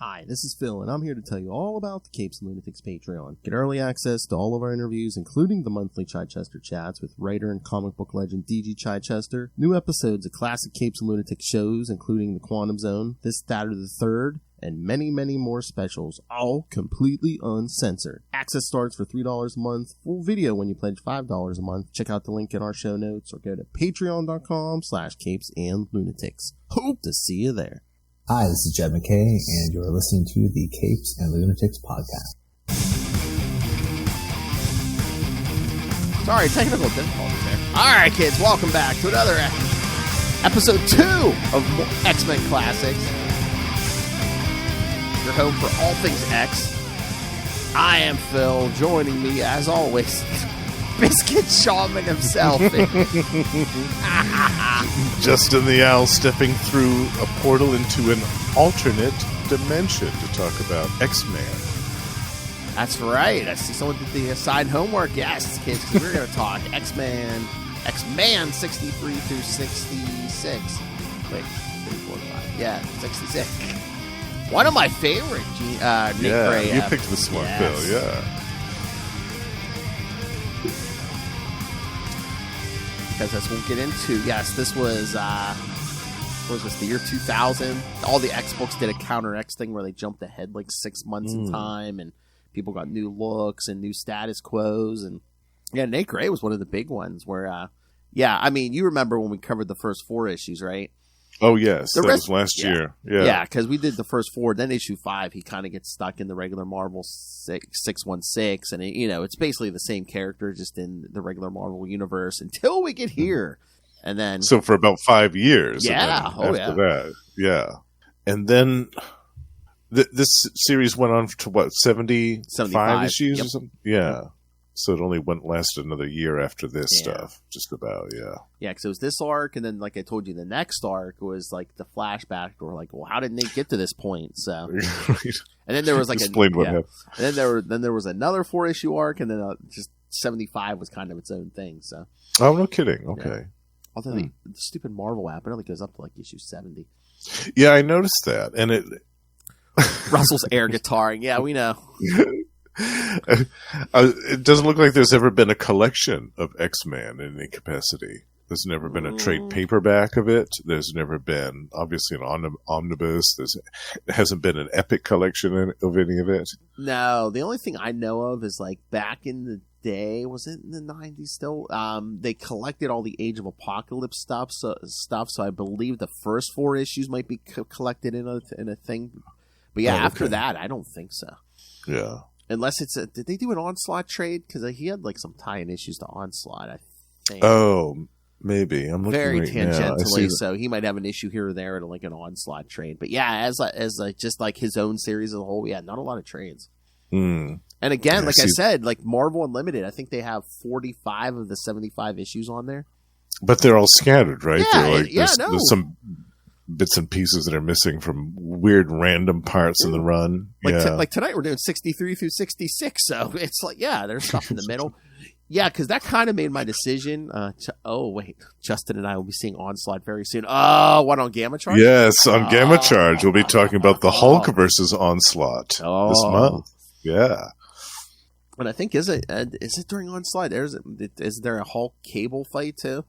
Hi, this is Phil, and I'm here to tell you all about the Capes and Lunatics Patreon. Get early access to all of our interviews, including the monthly Chichester chats with writer and comic book legend D.G. Chichester, new episodes of classic Capes and Lunatics shows, including The Quantum Zone, This, That, or the Third, and many, many more specials, all completely uncensored. Access starts for $3 a month, full video when you pledge $5 a month. Check out the link in our show notes or go to patreon.com/CapesandLunatics. Hope to see you there. Hi, this is Jed McKay, and you're listening to the Capes and Lunatics podcast. Sorry, technical difficulties there. All right, kids, welcome back to another episode 2 of X-Men Classics. Your home for all things X. I am Phil. Joining me, as always, Biscuit Shaman himself. Justin the Owl stepping through a portal into an alternate dimension to talk about X-Men. That's right. I see someone did the assigned homework. Yes, kids, because we're going to talk X-Men 63 through 66. Wait, 34, 5. Yeah, 66. One of my favorite Nick Gray. You picked this one, Phil, yeah. Because as we'll get into, yes, this was, what was this, the year 2000? All the X books did a Counter X thing where they jumped ahead like 6 months in time, and people got new looks and new status quos. And yeah, Nate Gray was one of the big ones where, I mean, you remember when we covered the first 4 issues, right? Oh, yes. That was last year. Yeah, because we did the first 4. Then issue 5, he kind of gets stuck in the regular Marvel 616. And, it's basically the same character just in the regular Marvel universe until we get here. And then. So for about 5 years. Yeah. After that. Yeah. And then this series went on to what, 75 issues or something? Yeah. So it only lasted another year after this stuff, just about, yeah. Yeah, because it was this arc, and then, like I told you, the next arc was, like, the flashback, or like, well, how did Nate get to this point? So, and then there was, like, explain what happened. And then there was another 4-issue arc, and then just 75 was kind of its own thing, so. Oh, no kidding, okay. Yeah. Although the stupid Marvel app, it only goes up to, like, issue 70. Yeah, I noticed that, and it... Russell's air guitaring, yeah, we know. It doesn't look like there's ever been a collection of X-Men in any capacity. There's never been a trade paperback of it. There's never been, obviously, an omnibus. There hasn't been an epic collection of any of it. No, the only thing I know of is, like, back in the day, was it in the 90s still? They collected all the Age of Apocalypse stuff, so I believe the first 4 issues might be collected in a thing. But yeah, after that, I don't think so. Yeah. Unless did they do an Onslaught trade? Because he had like some tie-in issues to Onslaught, I think. Oh, maybe. I'm looking very right tangentially, now. So he might have an issue here or there in like an Onslaught trade. But yeah, as just like his own series as a whole, not a lot of trades. And again, like I said, like Marvel Unlimited, I think they have 45 of the 75 issues on there. But they're all scattered, right? Yeah, there's some bits and pieces that are missing from weird random parts in the run. Like tonight we're doing 63 through 66, so it's like, there's stuff in the middle. Yeah, because that kind of made my decision. Justin and I will be seeing Onslaught very soon. Oh, what, on Gamma Charge? Yes, on Gamma Charge. We'll be talking about the Hulk versus Onslaught this month. Yeah. And I think, is it during Onslaught? Is there a Hulk Cable fight too?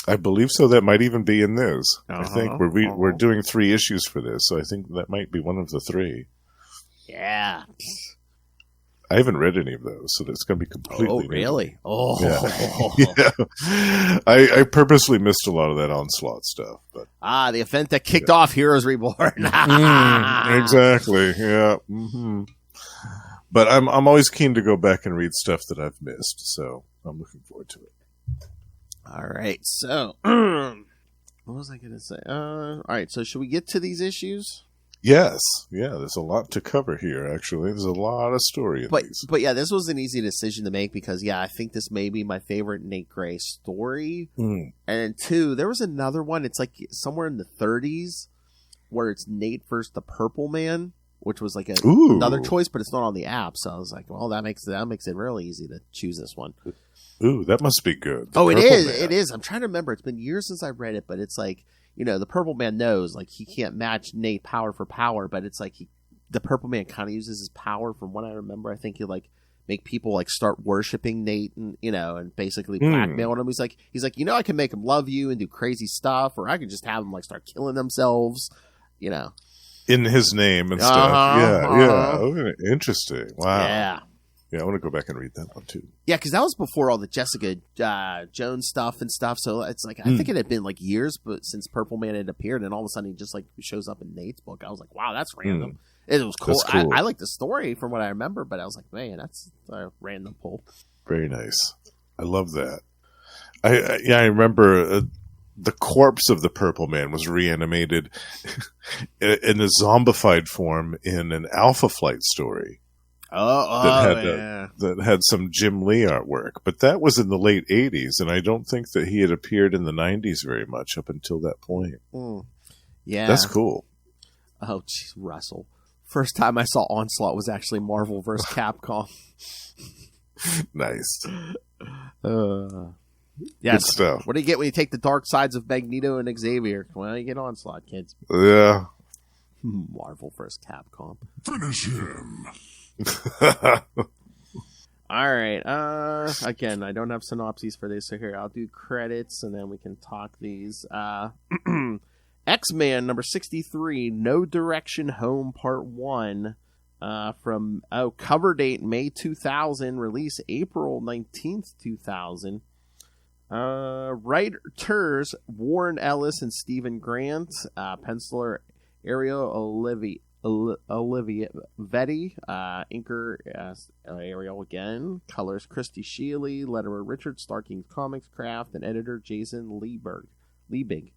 I believe so. That might even be in this. I think we're doing 3 issues for this, so I think that might be one of the 3. Yeah. I haven't read any of those, so that's going to be completely new. Oh, really? Oh. Yeah. I purposely missed a lot of that Onslaught stuff. But the event that kicked off Heroes Reborn. Exactly, yeah. Mm-hmm. But I'm always keen to go back and read stuff that I've missed, so I'm looking forward to it. All right, so what was I going to say? All right, so should we get to these issues? Yes, yeah. There's a lot to cover here. Actually, there's a lot of story in these. But yeah, this was an easy decision to make because I think this may be my favorite Nate Gray story. And then 2, there was another one. It's like somewhere in the 30s where it's Nate versus the Purple Man, which was like another choice, but it's not on the app. So I was like, well, that makes it really easy to choose this one. Ooh, that must be good. It is. Man. It is. I'm trying to remember. It's been years since I read it, but it's like, the Purple Man knows, like, he can't match Nate power for power, but it's like he the Purple Man kind of uses his power. From what I remember, I think he like make people like start worshiping Nate, and and basically blackmail him. He's like, I can make them love you and do crazy stuff, or I could just have them like start killing themselves, in his name and stuff. Yeah. Oh, interesting. Wow. Yeah, I want to go back and read that one too. Yeah, because that was before all the Jessica Jones stuff and stuff. So it's like I think it had been like years, but since Purple Man had appeared, and all of a sudden he just like shows up in Nate's book. I was like, wow, that's random. It was cool. Cool. I like the story from what I remember, but I was like, man, that's a random pull. Very nice. I love that. I remember the corpse of the Purple Man was reanimated in a zombified form in an Alpha Flight story. That had some Jim Lee artwork, but that was in the late 80s, and I don't think that he had appeared in the 90s very much up until that point. Yeah. That's cool. Oh, jeez, Russell. First time I saw Onslaught was actually Marvel vs. Capcom. Nice. Yes. Good stuff. What do you get when you take the dark sides of Magneto and Xavier? Well, you get Onslaught, kids. Yeah. Marvel vs. Capcom. Finish him. All right. Again, I don't have synopses for this, so here I'll do credits, and then we can talk these. X-Man number 63, No Direction Home Part 1, from cover date May 2000, release April 19th, 2000. Writers Warren Ellis and Stephen Grant, penciler Ariel Olivia Vetti, inker Ariel again, colors Christy Shealy, letterer Richard Starking's Comics Craft, and editor Jason Liebig.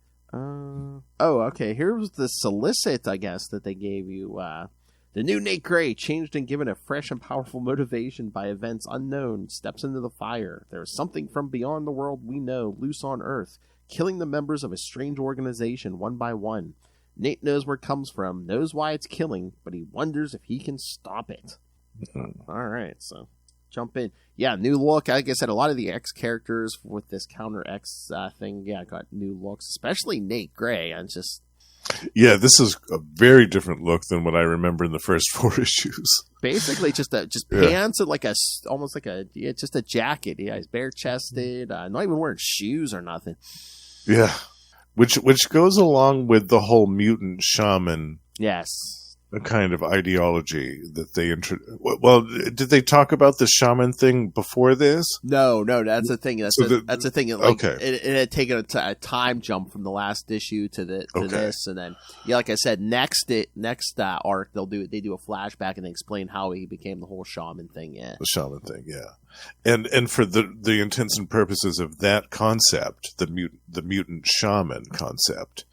Okay, here's the solicit, I guess, that they gave you. The new Nate Gray, changed and given a fresh and powerful motivation by events unknown, steps into the fire. There is something from beyond the world we know, loose on Earth, killing the members of a strange organization one by one. Nate knows where it comes from, knows why it's killing, but he wonders if he can stop it. All right, so jump in. Yeah, new look. Like I said, a lot of the X characters with this Counter X thing, got new looks, especially Nate Gray. And just... Yeah, this is a very different look than what I remember in the first 4 issues. Basically, just pants and almost like just a jacket. Yeah, he's bare chested, not even wearing shoes or nothing. Yeah, which goes along with the whole mutant shaman. Yes. A kind of ideology that they Well, did they talk about the shaman thing before this? No, that's the thing. That's the thing. Like, okay. It had taken a time jump from the last issue to this, and then like I said, next arc they do a flashback and they explain how he became the whole shaman thing. Yeah, the shaman thing. Yeah, and for the intents and purposes of that concept, the mutant shaman concept,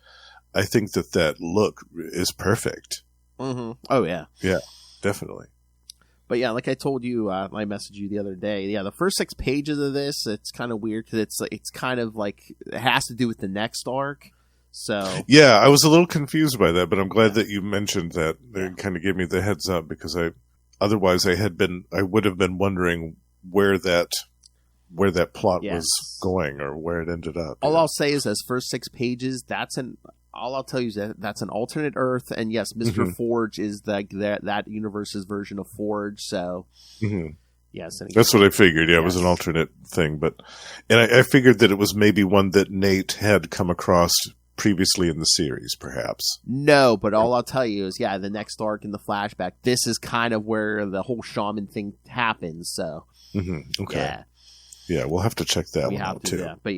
I think that look is perfect. Mm-hmm. Oh yeah, definitely. But yeah, like I told you, I messaged you the other day. Yeah, the first 6 pages of this, it's kind of weird because it's kind of like it has to do with the next arc. So yeah, I was a little confused by that, but I'm glad that you mentioned that. It kind of gave me the heads up because otherwise I would have been wondering where that plot was going or where it ended up. All I'll say is those first 6 pages. All I'll tell you is that's an alternate Earth, and yes, Mr. Forge is that universe's version of Forge. So, yes, that's what I figured. Yeah, it was an alternate thing, and I figured that it was maybe one that Nate had come across previously in the series, perhaps. No, but all I'll tell you is, the next arc in the flashback. This is kind of where the whole shaman thing happens. So, okay, yeah, we'll have to check that one out too. Yeah. But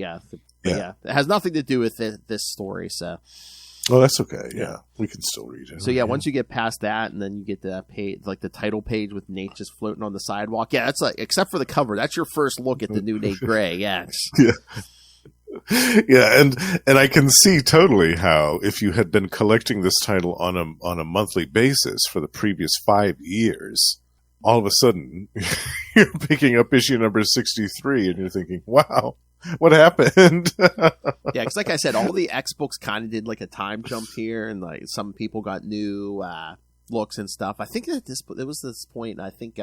it has nothing to do with this story. So, that's okay. Yeah, we can still read it. So once you get past that, and then you get the page, like the title page with Nate just floating on the sidewalk. Yeah, that's except for the cover. That's your first look at the new Nate Gray. Yeah. Yeah, and I can see totally how if you had been collecting this title on a monthly basis for the previous 5 years, all of a sudden you're picking up issue number 63 and you're thinking, wow, what happened? Yeah, because like I said, all the X books kind of did like a time jump here, and like some people got new looks and stuff. I think that it was this point, I think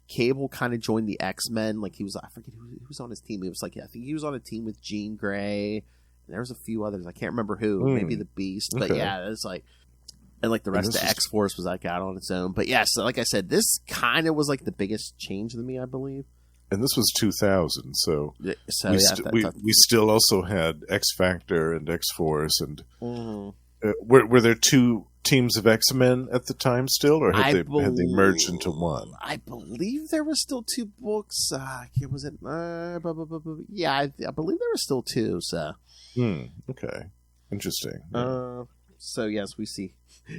Cable kind of joined the X-Men. Like I forget who was on his team. It was like, I think he was on a team with Jean Grey, and there was a few others. I can't remember who. Maybe the Beast. But yeah, it's like And like the rest of X-Force was like out on its own. But yeah, so like I said, this kind of was like the biggest change to me, I believe. And this was 2000, so, we still also had X-Factor and X-Force, and were there two teams of X-Men at the time still, or had they merged into one? I believe there were still two books. Was it? Yeah, I believe there were still two. So, okay, interesting. So yes, we see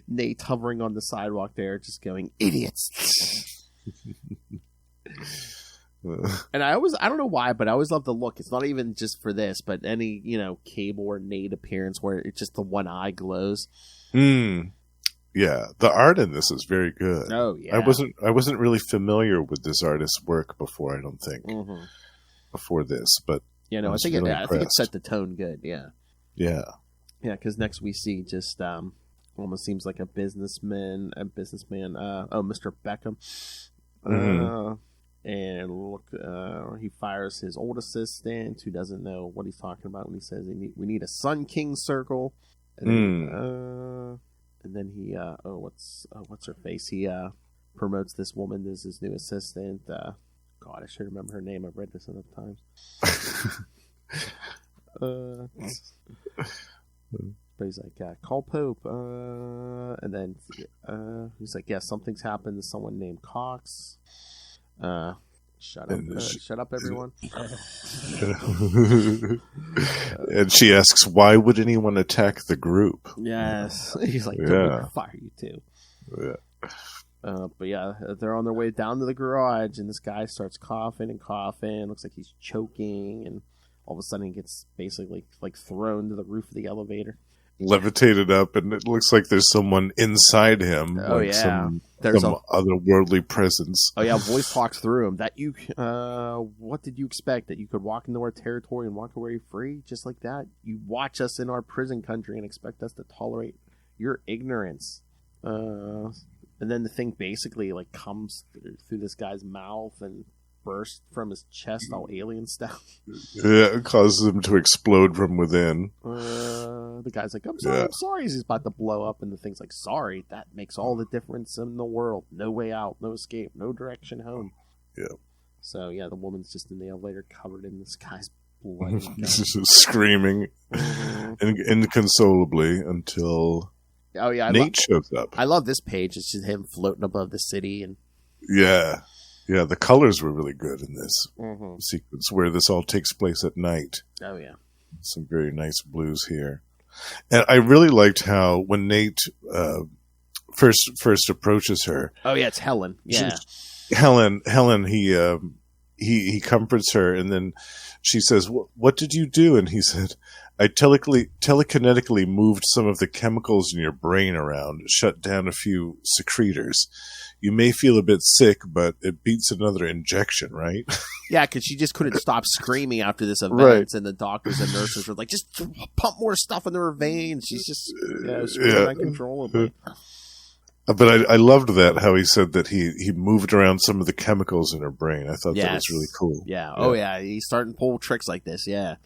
Nate hovering on the sidewalk there, just going, idiots. And I don't know why, but I always love the look. It's not even just for this, but any, Cable or Nate appearance where it's just the one eye glows. Yeah, the art in this is very good. Oh yeah. I wasn't really familiar with this artist's work before, I don't think. Before this, but I think it set the tone good, yeah. Yeah. Yeah, because next we see just almost seems like a businessman, Mr. Beckham. And look, he fires his old assistant who doesn't know what he's talking about when he says we need a Sun King circle. And then he what's her face? He promotes this woman as his new assistant. God, I should remember her name. I've read this enough times. But he's like, call Pope. And then he's like, yeah, something's happened to someone named Cox. Shut up, everyone. And she asks, why would anyone attack the group? Yes. He's like, don't fire you too. Yeah. But yeah, they're on their way down to the garage, and this guy starts coughing. Looks like he's choking, and all of a sudden he gets basically like thrown to the roof of the elevator. Levitated up, and it looks like there's someone inside him. Oh, like yeah. There's some otherworldly presence. Oh, yeah, voice talks through him. What did you expect? That you could walk into our territory and walk away free? Just like that? You watch us in our prison country and expect us to tolerate your ignorance. And then the thing basically like comes through this guy's mouth and burst from his chest all alien style. Yeah, it causes him to explode from within. The guy's like, I'm sorry. He's about to blow up, and the thing's like, sorry, that makes all the difference in the world. No way out, no escape, no direction home. Yeah. So, yeah, the woman's just in the elevator covered in this guy's blood. Screaming inconsolably until Nate shows up. I love this page. It's just him floating above the city. And Yeah, the colors were really good in this sequence where this all takes place at night. Oh, yeah. Some very nice blues here. And I really liked how when Nate first approaches her. Oh, yeah, it's Helen. Yeah. Helen, he comforts her, and then she says, what did you do? And he said, I telekinetically moved some of the chemicals in your brain around, shut down a few secretors. You may feel a bit sick, but it beats another injection, right? Yeah, because she just couldn't stop screaming after this event, right. And the doctors and nurses were like, just pump more stuff into her veins. She's just screaming uncontrollably. But I loved that, how he said that he moved around some of the chemicals in her brain. I thought that was really cool. Yeah. Oh, yeah. He's starting to pull tricks like this. Yeah.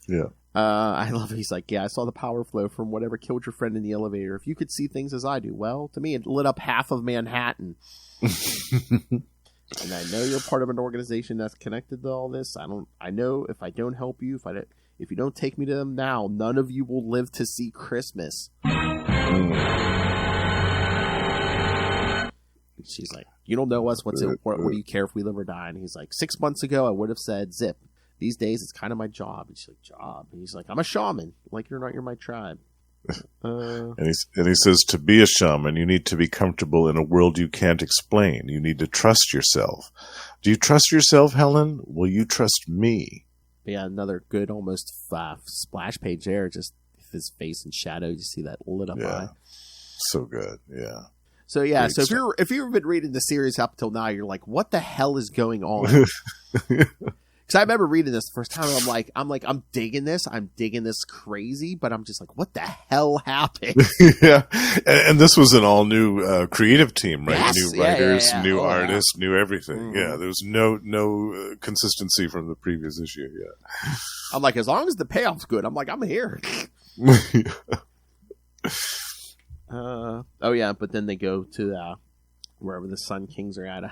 Yeah. I love it. He's like, yeah, I saw the power flow from whatever killed your friend in the elevator. If you could see things as I do, well, to me, it lit up half of Manhattan. And I know you're part of an organization that's connected to all this. I know if I don't help you, if you don't take me to them now, none of you will live to see Christmas. She's like, you don't know us. What's important? What do you care if we live or die? And he's like, 6 months ago, I would have said zip. These days, it's kind of my job. And she's like, job? And he's like, I'm a shaman. Like, you're my tribe. And he says, to be a shaman, you need to be comfortable in a world you can't explain. You need to trust yourself. Do you trust yourself, Helen? Will you trust me? Yeah, another good almost splash page there. Just his face in shadow. You see that lit up eye. So good, yeah. So yeah, so if you've been reading the series up till now, you're like, what the hell is going on? Because I remember reading this the first time, and I'm digging this. I'm digging this crazy, but I'm just like, what the hell happened? Yeah, and this was an all new creative team, right? Yes, new writers, new artists, new everything. Mm-hmm. Yeah, there was no consistency from the previous issue. Yeah, I'm like, as long as the payoff's good, I'm here. Oh yeah, but then they go to wherever the Sun Kings are at.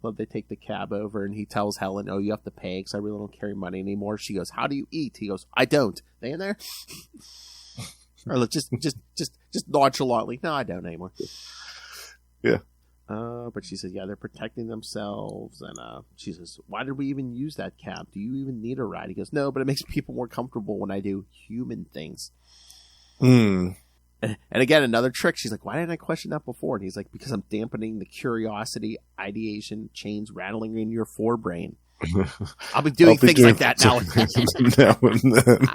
Well, they take the cab over, and he tells Helen, "Oh, you have to pay because I really don't carry money anymore." She goes, "How do you eat?" He goes, "I don't." They in there? Or like, just nonchalantly, "No, I don't anymore." Yeah. But she says, "Yeah, they're protecting themselves." And she says, "Why did we even use that cab? Do you even need a ride?" He goes, "No, but it makes people more comfortable when I do human things." And again, another trick. She's like, "Why didn't I question that before?" And he's like, "Because I'm dampening the curiosity, ideation, chains rattling in your forebrain. I'll be doing things like that now." Now and then.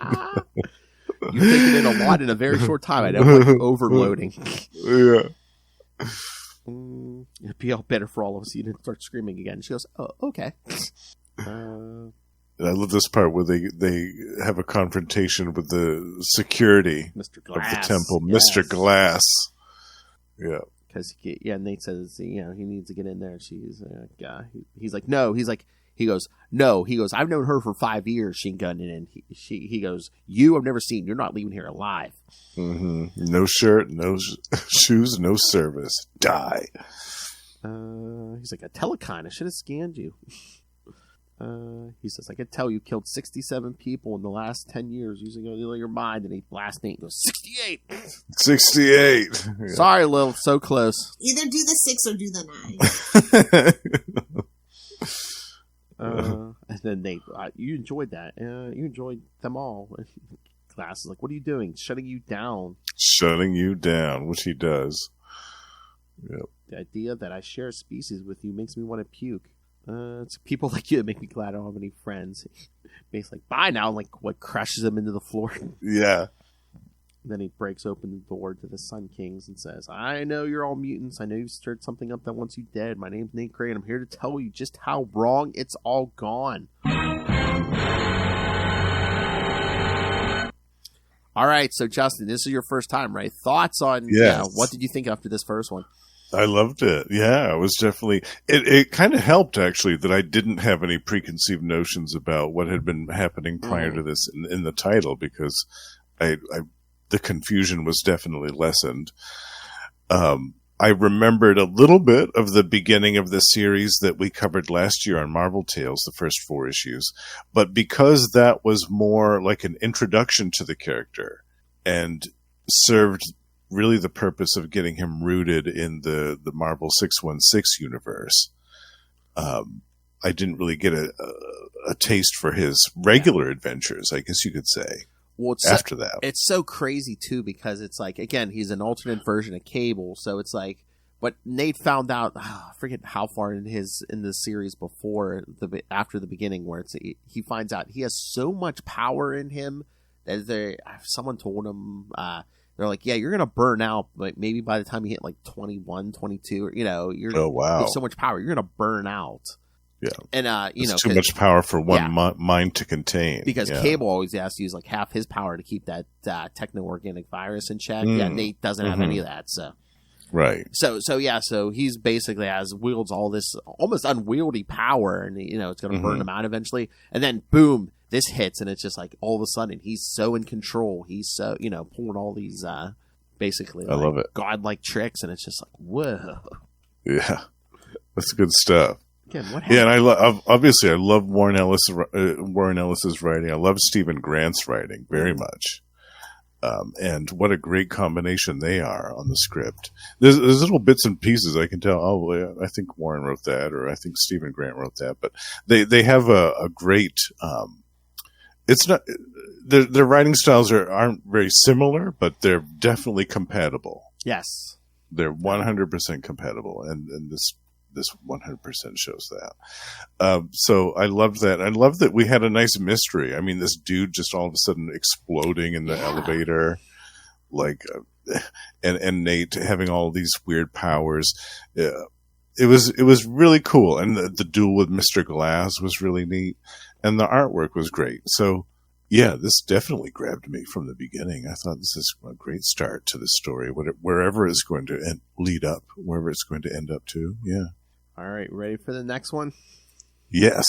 You've taken in a lot in a very short time. I don't like overloading. Yeah. It'd be all better for all of us. You didn't start screaming again. She goes, "Oh, okay." I love this part where they have a confrontation with the security of the temple, yes. Mr. Glass. Yeah. Because Nate says he needs to get in there. And he's like, no. He goes, no. He goes, "I've known her for 5 years." She gunning in. He goes, "You I've never seen. You're not leaving here alive." Mm-hmm. No shirt, no shoes, no service. Die. He's like, "A telecon. I should have scanned you." He says, "I could tell you killed 67 people in the last 10 years using only your mind." And he blasts Nate and goes, 68. 68. Yeah. Sorry, Lil, so close. Either do the 6 or do the 9. And then Nate, "You enjoyed that. You enjoyed them all." Glass is like, "What are you doing? Shutting you down." Shutting you down, which he does. Yep. "The idea that I share a species with you makes me want to puke. It's people like you that make me glad I don't have any friends." Basically, like, "Bye now," and like what crushes him into the floor. Yeah. Then he breaks open the door to the Sun Kings and says, "I know you're all mutants. I know you stirred something up that wants you dead. My name's Nate Gray, and I'm here to tell you just how wrong it's all gone." All right, so Justin, this is your first time, right? Thoughts on what did you think after this first one? I loved it. Yeah, it was definitely it kind of helped actually that I didn't have any preconceived notions about what had been happening prior to this in the title, because the confusion was definitely lessened. I remembered a little bit of the beginning of the series that we covered last year on Marvel Tales, the first 4 issues, but because that was more like an introduction to the character and served really the purpose of getting him rooted in the Marvel 616 universe, I didn't really get a taste for his regular adventures, I guess you could say. Well, after that, it's so crazy too, because it's like, again, he's an alternate version of Cable, so it's like, but Nate found out, I forget how far in the series after the beginning, where he finds out he has so much power in him that someone told him, they're like, "Yeah, you're gonna burn out, like maybe by the time you hit like 21, 22, you have so much power, you're gonna burn out." Yeah, and it's too much power for one mind to contain. Because Cable always has to use like half his power to keep that techno-organic virus in check. Yeah, Nate doesn't have any of that. So right. So he's basically wields all this almost unwieldy power, and it's going to burn him out eventually. And then boom, this hits, and it's just like all of a sudden he's so in control. He's so pulling all these basically I love it, godlike tricks, and it's just like, whoa. Yeah, that's good stuff. Again, what happened? Yeah, and I love Warren Ellis's writing. I love Stephen Grant's writing very much, and what a great combination they are on the script. There's little bits and pieces I can tell. Oh, yeah, I think Warren wrote that, or I think Stephen Grant wrote that. But they have a great. It's not their writing styles aren't very similar, but they're definitely compatible. Yes, they're 100% compatible, and this 100% shows that. So I loved that. I love that we had a nice mystery. I mean, this dude just all of a sudden exploding in the elevator, and Nate having all these weird powers. It was really cool. And the duel with Mr. Glass was really neat. And the artwork was great. So yeah, this definitely grabbed me from the beginning. I thought this is a great start to the story, wherever it's going to lead up, wherever it's going to end up to. Yeah. All right, ready for the next one? Yes.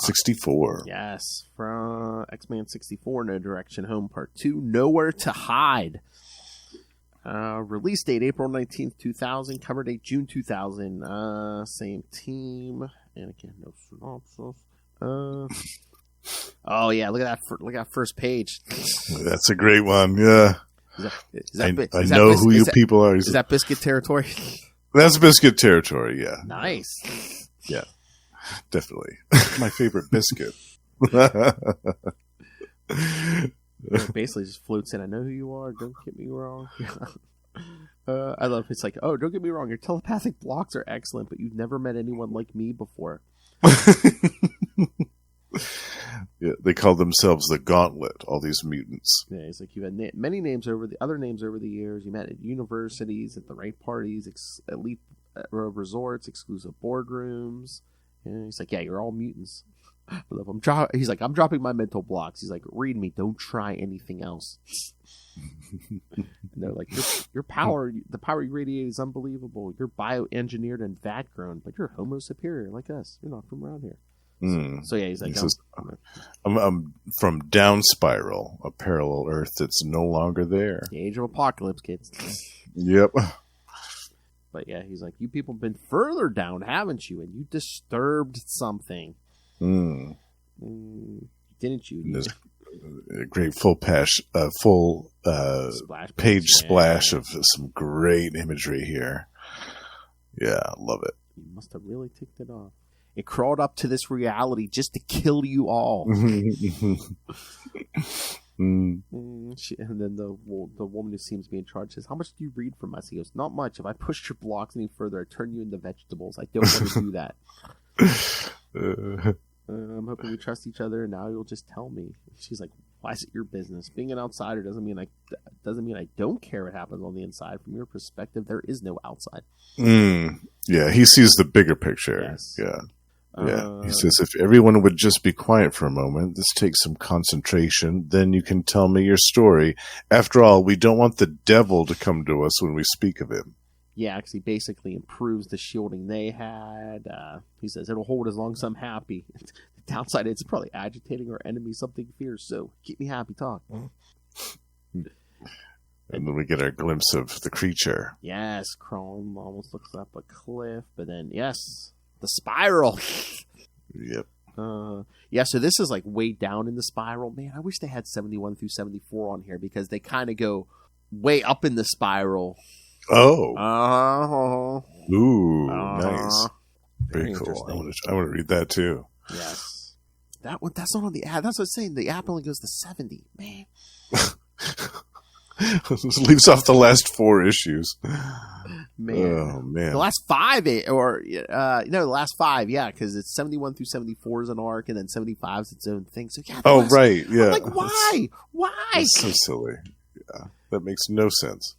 64. Yes, from X-Men 64, No Direction Home Part 2, Nowhere to Hide. Release date April 19th, 2000. Cover date June 2000. Same team. And again, no synopsis. Oh yeah, look at that first page. That's a great one. Yeah. I know who you people are. Is that Biscuit territory? That's Biscuit territory. Yeah. Nice. Yeah. Definitely. My favorite biscuit. Basically just floats in. I know who you are. Don't get me wrong. I love it's like, oh, don't get me wrong. Your telepathic blocks are excellent, but you've never met anyone like me before. Yeah, they call themselves the Gauntlet. All these mutants. Yeah, it's like you had many names over the years. You met at universities, at the right parties, elite resorts, exclusive boardrooms. And he's like, yeah, you're all mutants. He's like, I'm dropping my mental blocks. He's like, read me. Don't try anything else. And they're like, your power, the power you radiate is unbelievable. You're bioengineered and vat grown, but you're Homo superior like us. You're not from around here. So yeah, he's like, I'm from Down Spiral, a parallel Earth that's no longer there. The age of apocalypse, kids. Yep. But yeah, he's like, you people have been further down, haven't you? And you disturbed something. Didn't you? There's a great full page splash of some great imagery here. Yeah, I love it. You must have really ticked it off. It crawled up to this reality just to kill you all. And then the woman who seems to be in charge says, how much do you read from us? He goes, not much. If I pushed your blocks any further, I'd turn you into vegetables. I don't want to do that. I'm hoping we trust each other, and now you'll just tell me. She's like, why is it your business? Being an outsider doesn't mean I don't care what happens on the inside. From your perspective, there is no outside. Yeah, he sees the bigger picture. Yes. Yeah. Yeah, he says, if everyone would just be quiet for a moment, this takes some concentration, then you can tell me your story. After all, we don't want the devil to come to us when we speak of him. Yeah, because he basically improves the shielding they had. He says, it'll hold as long as I'm happy. The downside is it's probably agitating our enemy something fierce, so keep me happy, talk. And then we get our glimpse of the creature. Yes, Chrome almost looks up a cliff, but then, yes... the spiral. Yep. Yeah, so this is like way down in the spiral. Man, I wish they had 71 through 74 on here because they kind of go way up in the spiral. Oh. Ooh, nice. Very cool. I want to read that too. Yes. That one, that's not on the app. That's what I'm saying. The app only goes to 70. Man. Leaves off the last 4 issues. Man. Oh, man. The last 5, the last 5, yeah, because it's 71 through 74 is an arc, and then 75 is its own thing. So, yeah. Right, yeah. I'm like, why? Why? That's so silly. Yeah, that makes no sense.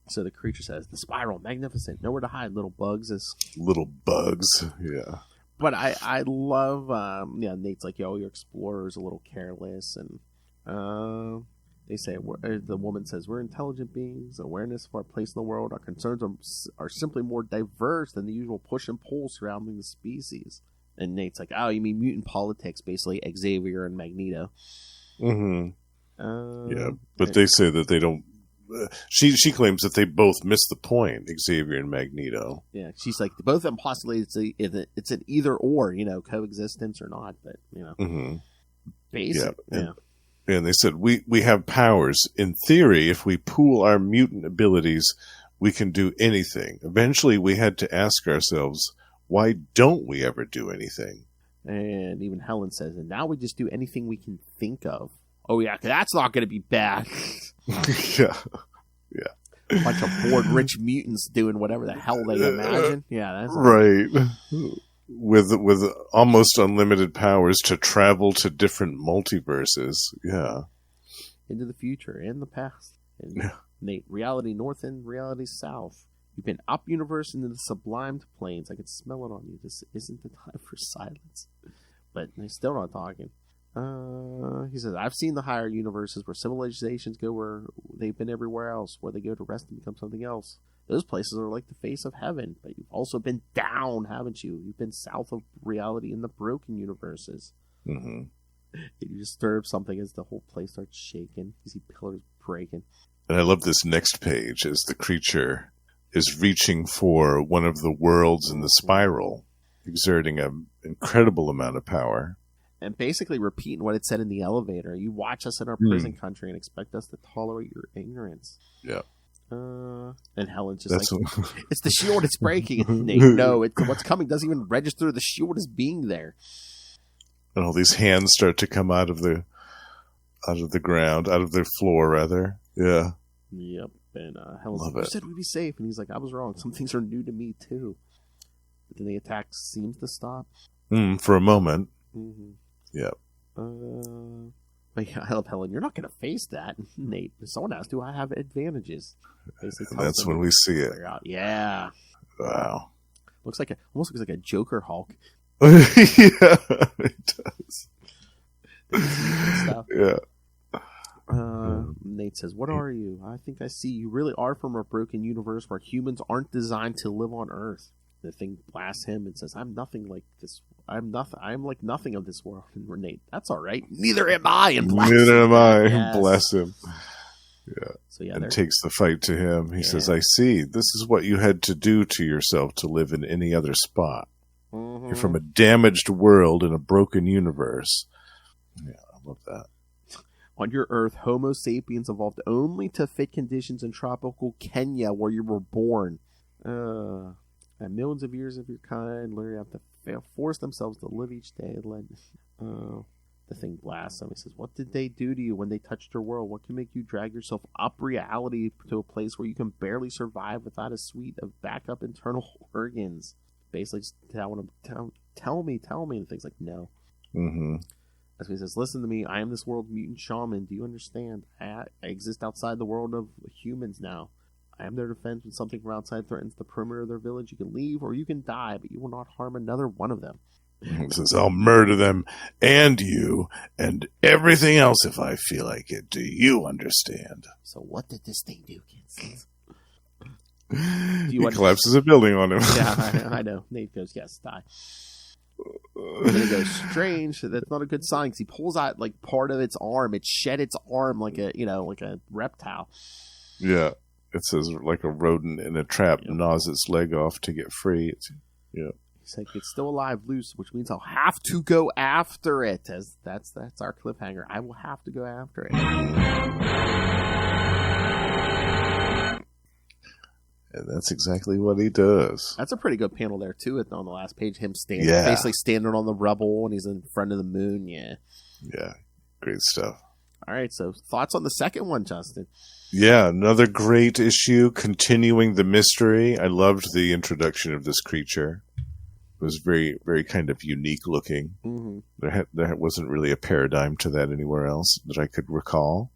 So the creature says, the spiral, magnificent. Nowhere to hide, little bugs. Little bugs, yeah. But I love, Nate's like, yo, your explorer's a little careless, and, they say, the woman says, we're intelligent beings, awareness of our place in the world, our concerns are simply more diverse than the usual push and pull surrounding the species. And Nate's like, oh, you mean mutant politics, basically Xavier and Magneto. Yeah, but they say that they don't, she claims that they both miss the point, Xavier and Magneto. Yeah, she's like, both of them postulate it's an either or, coexistence or not, but, basic, yeah. And they said, we have powers. In theory, if we pool our mutant abilities, we can do anything. Eventually, we had to ask ourselves, why don't we ever do anything? And even Helen says, and now we just do anything we can think of. Oh, yeah, 'cause that's not going to be bad. Yeah. A bunch of bored rich mutants doing whatever the hell they imagine. Yeah, that's right. With almost unlimited powers to travel to different multiverses. Yeah. Into the future and the past. And Nate, reality north and reality south. You've been up universe into the sublimed planes. I can smell it on you. This isn't the time for silence. But they're still not talking. He says, I've seen the higher universes where civilizations go where they've been everywhere else, where they go to rest and become something else. Those places are like the face of heaven, but you've also been down, haven't you? You've been south of reality in the broken universes. You disturb something as the whole place starts shaking. You see pillars breaking. And I love this next page as the creature is reaching for one of the worlds in the spiral, exerting an incredible amount of power. And basically repeating what it said in the elevator. You watch us in our prison country and expect us to tolerate your ignorance. Yeah. And Helen's just it's the shield, it's breaking. And Nate, no, what's coming doesn't even register the shield as being there. And all these hands start to come out of the ground, out of the floor, rather. Yeah. Yep. And Helen's like, you said we'd be safe. And he's like, I was wrong. Some things are new to me, too. But then the attack seems to stop. For a moment. Mm-hmm. Yep. But yeah, I love Helen. You're not going to face that, Nate. Someone asked, do I have advantages? And that's when we see it. Yeah. Wow. Almost looks like a Joker Hulk. Yeah, it does. Yeah. Nate says, what are you? I think I see. You really are from a broken universe where humans aren't designed to live on Earth. The thing blasts him and says, I'm nothing like this. I'm like nothing of this world. And Nate, that's all right. Neither am I. And neither am I. Yes. Bless him. Yeah. So yeah, and takes the fight to him. He says, I see. This is what you had to do to yourself to live in any other spot. Mm-hmm. You're from a damaged world in a broken universe. Yeah, I love that. On your Earth, Homo sapiens evolved only to fit conditions in tropical Kenya where you were born. And millions of years of your kind literally have to force themselves to live each day. The thing blasts him. He says, what did they do to you when they touched your world? What can make you drag yourself up reality to a place where you can barely survive without a suite of backup internal organs? Basically just telling him, tell me. And things like, no. Mm-hmm. As he says, listen to me. I am this world's mutant shaman. Do you understand? I exist outside the world of humans now. I am their defense when something from outside threatens the perimeter of their village. You can leave or you can die, but you will not harm another one of them. He says, I'll murder them and you and everything else if I feel like it. Do you understand? So what did this thing do, kids? He collapses a building on him. Yeah, I know. Nate goes, yes, die. And then it goes, strange. That's not a good sign because he pulls out like part of its arm. It shed its arm like a reptile. Yeah. It says like a rodent in a trap gnaws its leg off to get free. He's like, it's still alive, loose, which means I'll have to go after it. As that's our cliffhanger. I will have to go after it. And that's exactly what he does. That's a pretty good panel there too. On the last page, him basically standing on the rubble, and he's in front of the moon. Yeah, great stuff. All right, so thoughts on the second one, Justin? Yeah, another great issue, continuing the mystery. I loved the introduction of this creature. It was very, very kind of unique looking. Mm-hmm. There wasn't really a paradigm to that anywhere else that I could recall.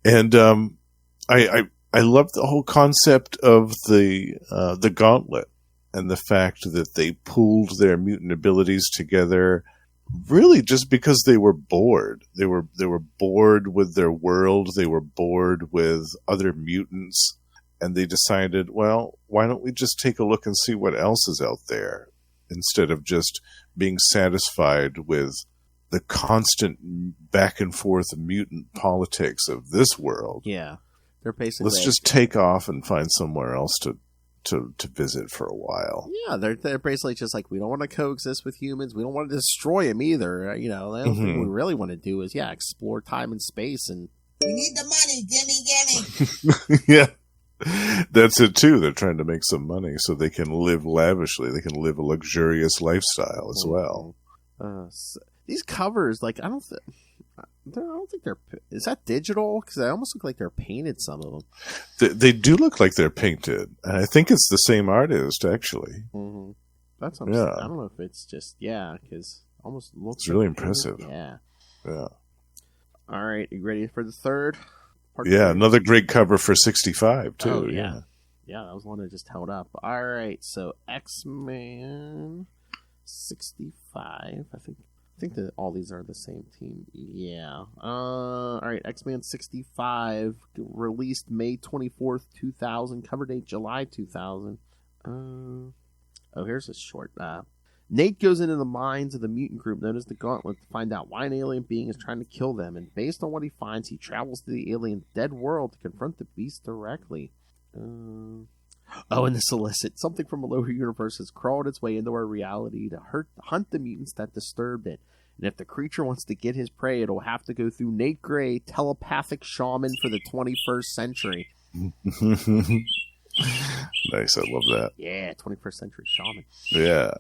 And I loved the whole concept of the gauntlet and the fact that they pooled their mutant abilities together. Really, just because they were bored. They were bored with their world. They were bored with other mutants, and they decided, well, why don't we just take a look and see what else is out there, instead of just being satisfied with the constant back and forth mutant politics of this world. Yeah, they're basically let's just take off and find somewhere else to visit for a while. Yeah, they're basically just like, we don't want to coexist with humans. We don't want to destroy them either. The only thing we really want to do is, explore time and space. And we need the money. Gimme. Yeah, that's it too. They're trying to make some money so they can live lavishly. They can live a luxurious lifestyle as well. So these covers, like, I don't think they're. Is that digital? Because they almost look like they're painted. Some of them. They do look like they're painted, and I think it's the same artist actually. Mm-hmm. That's what I'm saying. I don't know if it's just because almost looks. It's really impressive. Yeah. Yeah. All right, you ready for the third? Another great cover for 65 too. Oh, yeah. That was one that just held up. All right, so X-Men 65. I think that all these are the same team. Yeah. All right. X-Men 65 released May 24th, 2000. Cover date July 2000. Here's a short. Nate goes into the minds of the mutant group known as the Gauntlet to find out why an alien being is trying to kill them, and based on what he finds, he travels to the alien's dead world to confront the beast directly. And the solicit. Something from a lower universe has crawled its way into our reality to hunt the mutants that disturbed it. And if the creature wants to get his prey, it'll have to go through Nate Gray, telepathic shaman for the 21st century. Nice, I love that. Yeah, 21st century shaman. Yeah.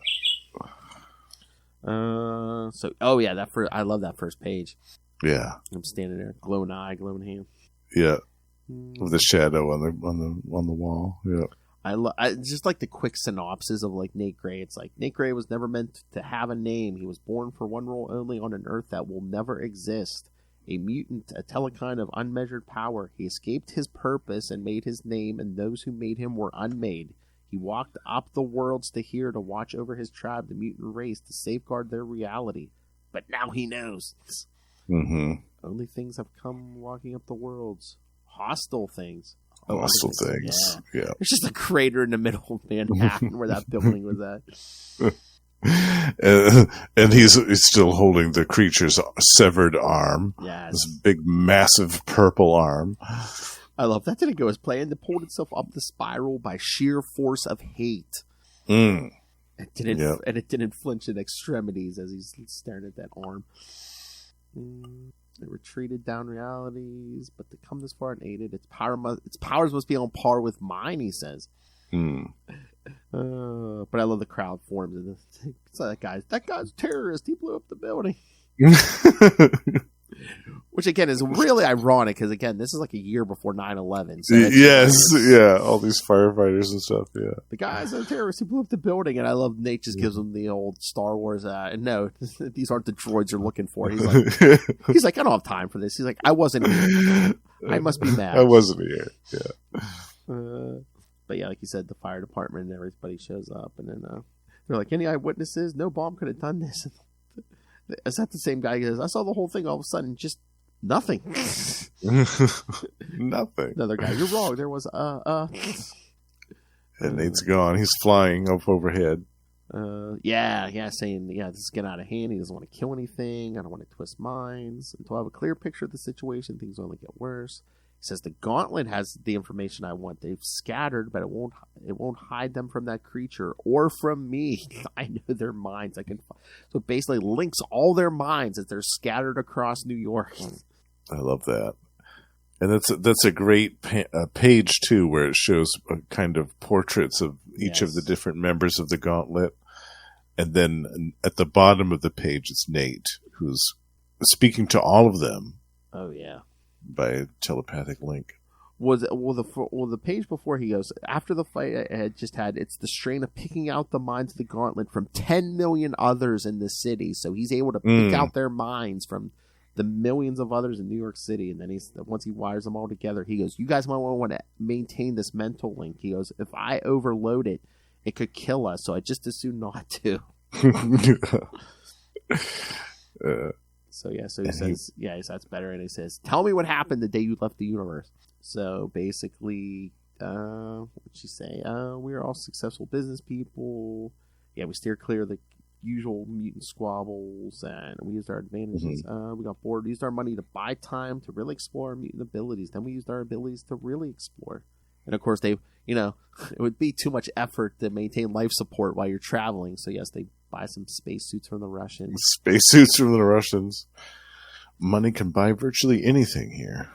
I love that first page. Yeah. I'm standing there, glowing eye, glowing hand. Yeah. With the shadow on the wall. Yeah. I just like the quick synopsis of like Nate Gray. It's like Nate Gray was never meant to have a name. He was born for one role only on an Earth that will never exist. A mutant, a telekind of unmeasured power. He escaped his purpose and made his name, and those who made him were unmade. He walked up the worlds to here to watch over his tribe, the mutant race, to safeguard their reality. But now he knows. Mm-hmm. Only things have come walking up the worlds. Hostile things. Hostile things. Yeah. There's just a crater in the middle of Manhattan where that building was at. And he's still holding the creature's severed arm. Yes. This big, massive purple arm. I love that. Didn't go as planned. It pulled itself up the spiral by sheer force of hate. Mm. It didn't flinch in extremities as he's staring at that arm. It retreated down realities, but to come this far and aided, its powers must be on par with mine, he says. Mm. But I love the crowd forms. It's like that guy's a terrorist. He blew up the building. Which, again, is really ironic because, again, this is like a year before 9/11. So yes, yeah, all these firefighters and stuff, yeah. The guy's a terrorist. He blew up the building, and I love Nate just gives him the old Star Wars, no, these aren't the droids you're looking for. He's like, I don't have time for this. He's like, I wasn't here. I must be mad. I wasn't here, yeah. But, yeah, like you said, the fire department and everybody shows up, and then they're like, any eyewitnesses? No bomb could have done this. Is that the same guy? He goes, I saw the whole thing all of a sudden, just nothing. Nothing. Another guy, you're wrong. There was And Nate's gone. He's flying up overhead. Saying, this is getting out of hand. He doesn't want to kill anything. I don't want to twist minds. Until I have a clear picture of the situation, things only get worse. He says the Gauntlet has the information I want. They've scattered, but it won't hide them from that creature or from me. I know their minds. So it basically links all their minds as they're scattered across New York. I love that. And that's a great page too, where it shows kind of portraits of each of the different members of the Gauntlet, and then at the bottom of the page it's Nate who's speaking to all of them. Oh yeah. By a telepathic link. The page before he goes, after the fight it's the strain of picking out the minds of the Gauntlet from 10 million others in the city. So he's able to pick out their minds from the millions of others in New York City. And then once he wires them all together, he goes, you guys might want to maintain this mental link. He goes, if I overload it, it could kill us. So I just assume not to. So he says, that's better. And he says, tell me what happened the day you left the universe. So basically, what'd she say? We are all successful business people. Yeah, we steer clear of the usual mutant squabbles, and we used our advantages. We got bored. We used our money to buy time to really explore our mutant abilities. Then we used our abilities to really explore. And of course, it would be too much effort to maintain life support while you're traveling. So yes, they buy some spacesuits from the Russians. Spacesuits from the Russians. Money can buy virtually anything here.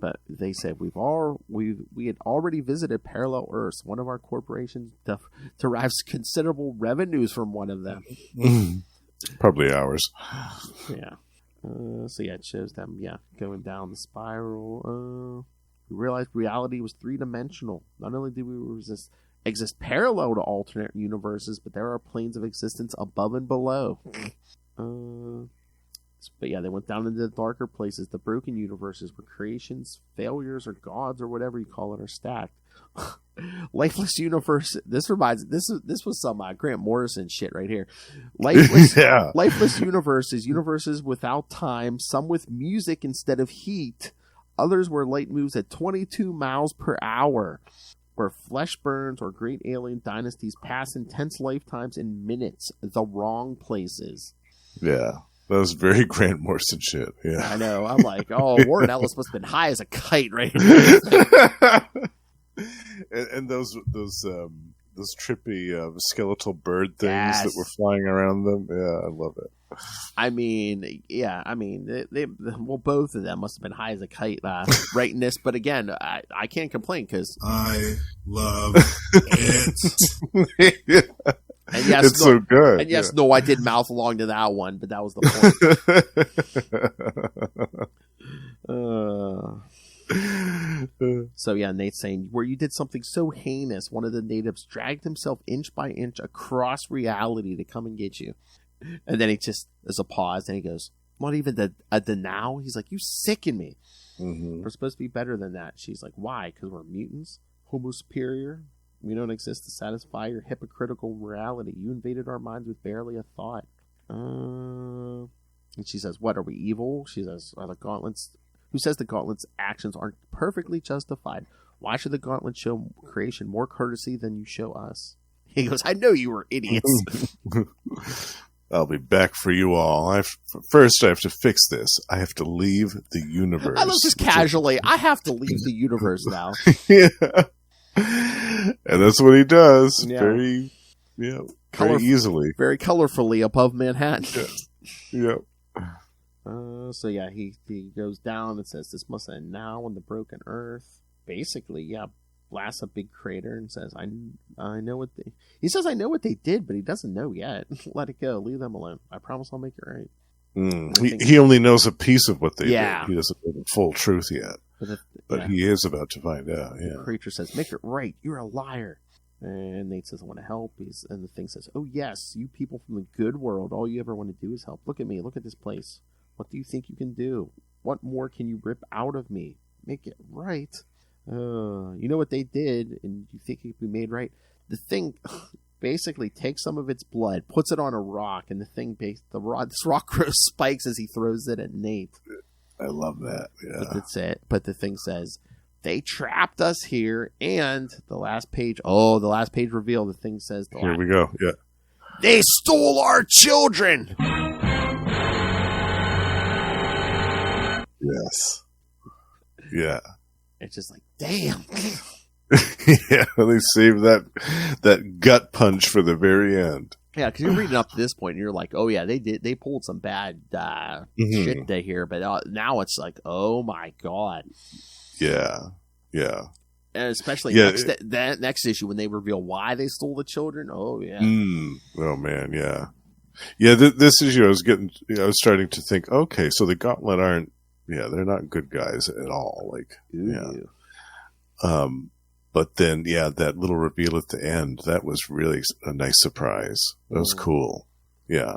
But they said we had already visited parallel Earths. One of our corporations derives considerable revenues from one of them. Probably ours. Yeah. It shows them going down the spiral. We realized reality was three-dimensional. Not only did we exist parallel to alternate universes, but there are planes of existence above and below. But they went down into the darker places. The broken universes where creations, failures, or gods, or whatever you call it, are stacked. Lifeless universe. This was some Grant Morrison shit right here. Lifeless universes without time. Some with music instead of heat. Others where light moves at 22 miles per hour. where flesh burns or great alien dynasties pass intense lifetimes in minutes, the wrong places. Yeah. That was very Grant Morrison shit. Yeah. I know. I'm like, oh, Warren Ellis must have been high as a kite right and those trippy skeletal bird things that were flying around them. Yeah, I love it. I mean, they both of them must have been high as a kite writing this. But again, I can't complain because I love it. Yeah. And yes, it's so good. And yes, no, I did mouth along to that one, but that was the point. So yeah, Nate's saying, where you did something so heinous, one of the natives dragged himself inch by inch across reality to come and get you. And then he just, there's a pause, and he goes, not even the now? He's like, you sicken me. Mm-hmm. We're supposed to be better than that. She's like, why? Because we're mutants? Homo superior? We don't exist to satisfy your hypocritical morality. You invaded our minds with barely a thought. And she says, what, are we evil? She says, are the gauntlets... Who says the gauntlets' actions aren't perfectly justified? Why should the gauntlet show creation more courtesy than you show us? He goes, I know you were idiots. I'll be back for you all. First, I have to fix this. I have to leave the universe. I love just casually, I have to leave the universe now. Yeah. And that's what he does. Yeah. Very easily. Very colorfully above Manhattan. Yeah. So yeah, he goes down and says, this must end now on the broken earth. Basically, yeah, blasts a big crater and says, I know what he says I know what they did, but he doesn't know yet. Let it go. Leave them alone. I promise I'll make it right. He only knows a piece of what they did. He doesn't know the full truth yet. But he is about to find out. Yeah. The creature says, make it right. You're a liar. And Nate says, I want to help. And the thing says, oh yes, you people from the good world, all you ever want to do is help. Look at me. Look at this place. What do you think you can do? What more can you rip out of me? Make it right. You know what they did, and you think it can be made right? The thing basically takes some of its blood, puts it on a rock, and this rock grows spikes as he throws it at Nate. I love that. Yeah. But that's it. But the thing says, they trapped us here, and the last page reveal, the thing says... Here we go, yeah. They stole our children! Yes. Yeah. It's just like, damn. Yeah, they saved that gut punch for the very end. Yeah, because you're reading up to this point, and you're like, oh yeah, they pulled some bad shit there here, but now it's like, oh my god. Yeah. And especially that next issue when they reveal why they stole the children. Oh yeah. Oh man, yeah. Yeah, this issue I was starting to think, okay, so the Gauntlet aren't. Yeah, they're not good guys at all. Like, ooh. Yeah. But then, yeah, that little reveal at the end, that was really a nice surprise. That was cool. Yeah.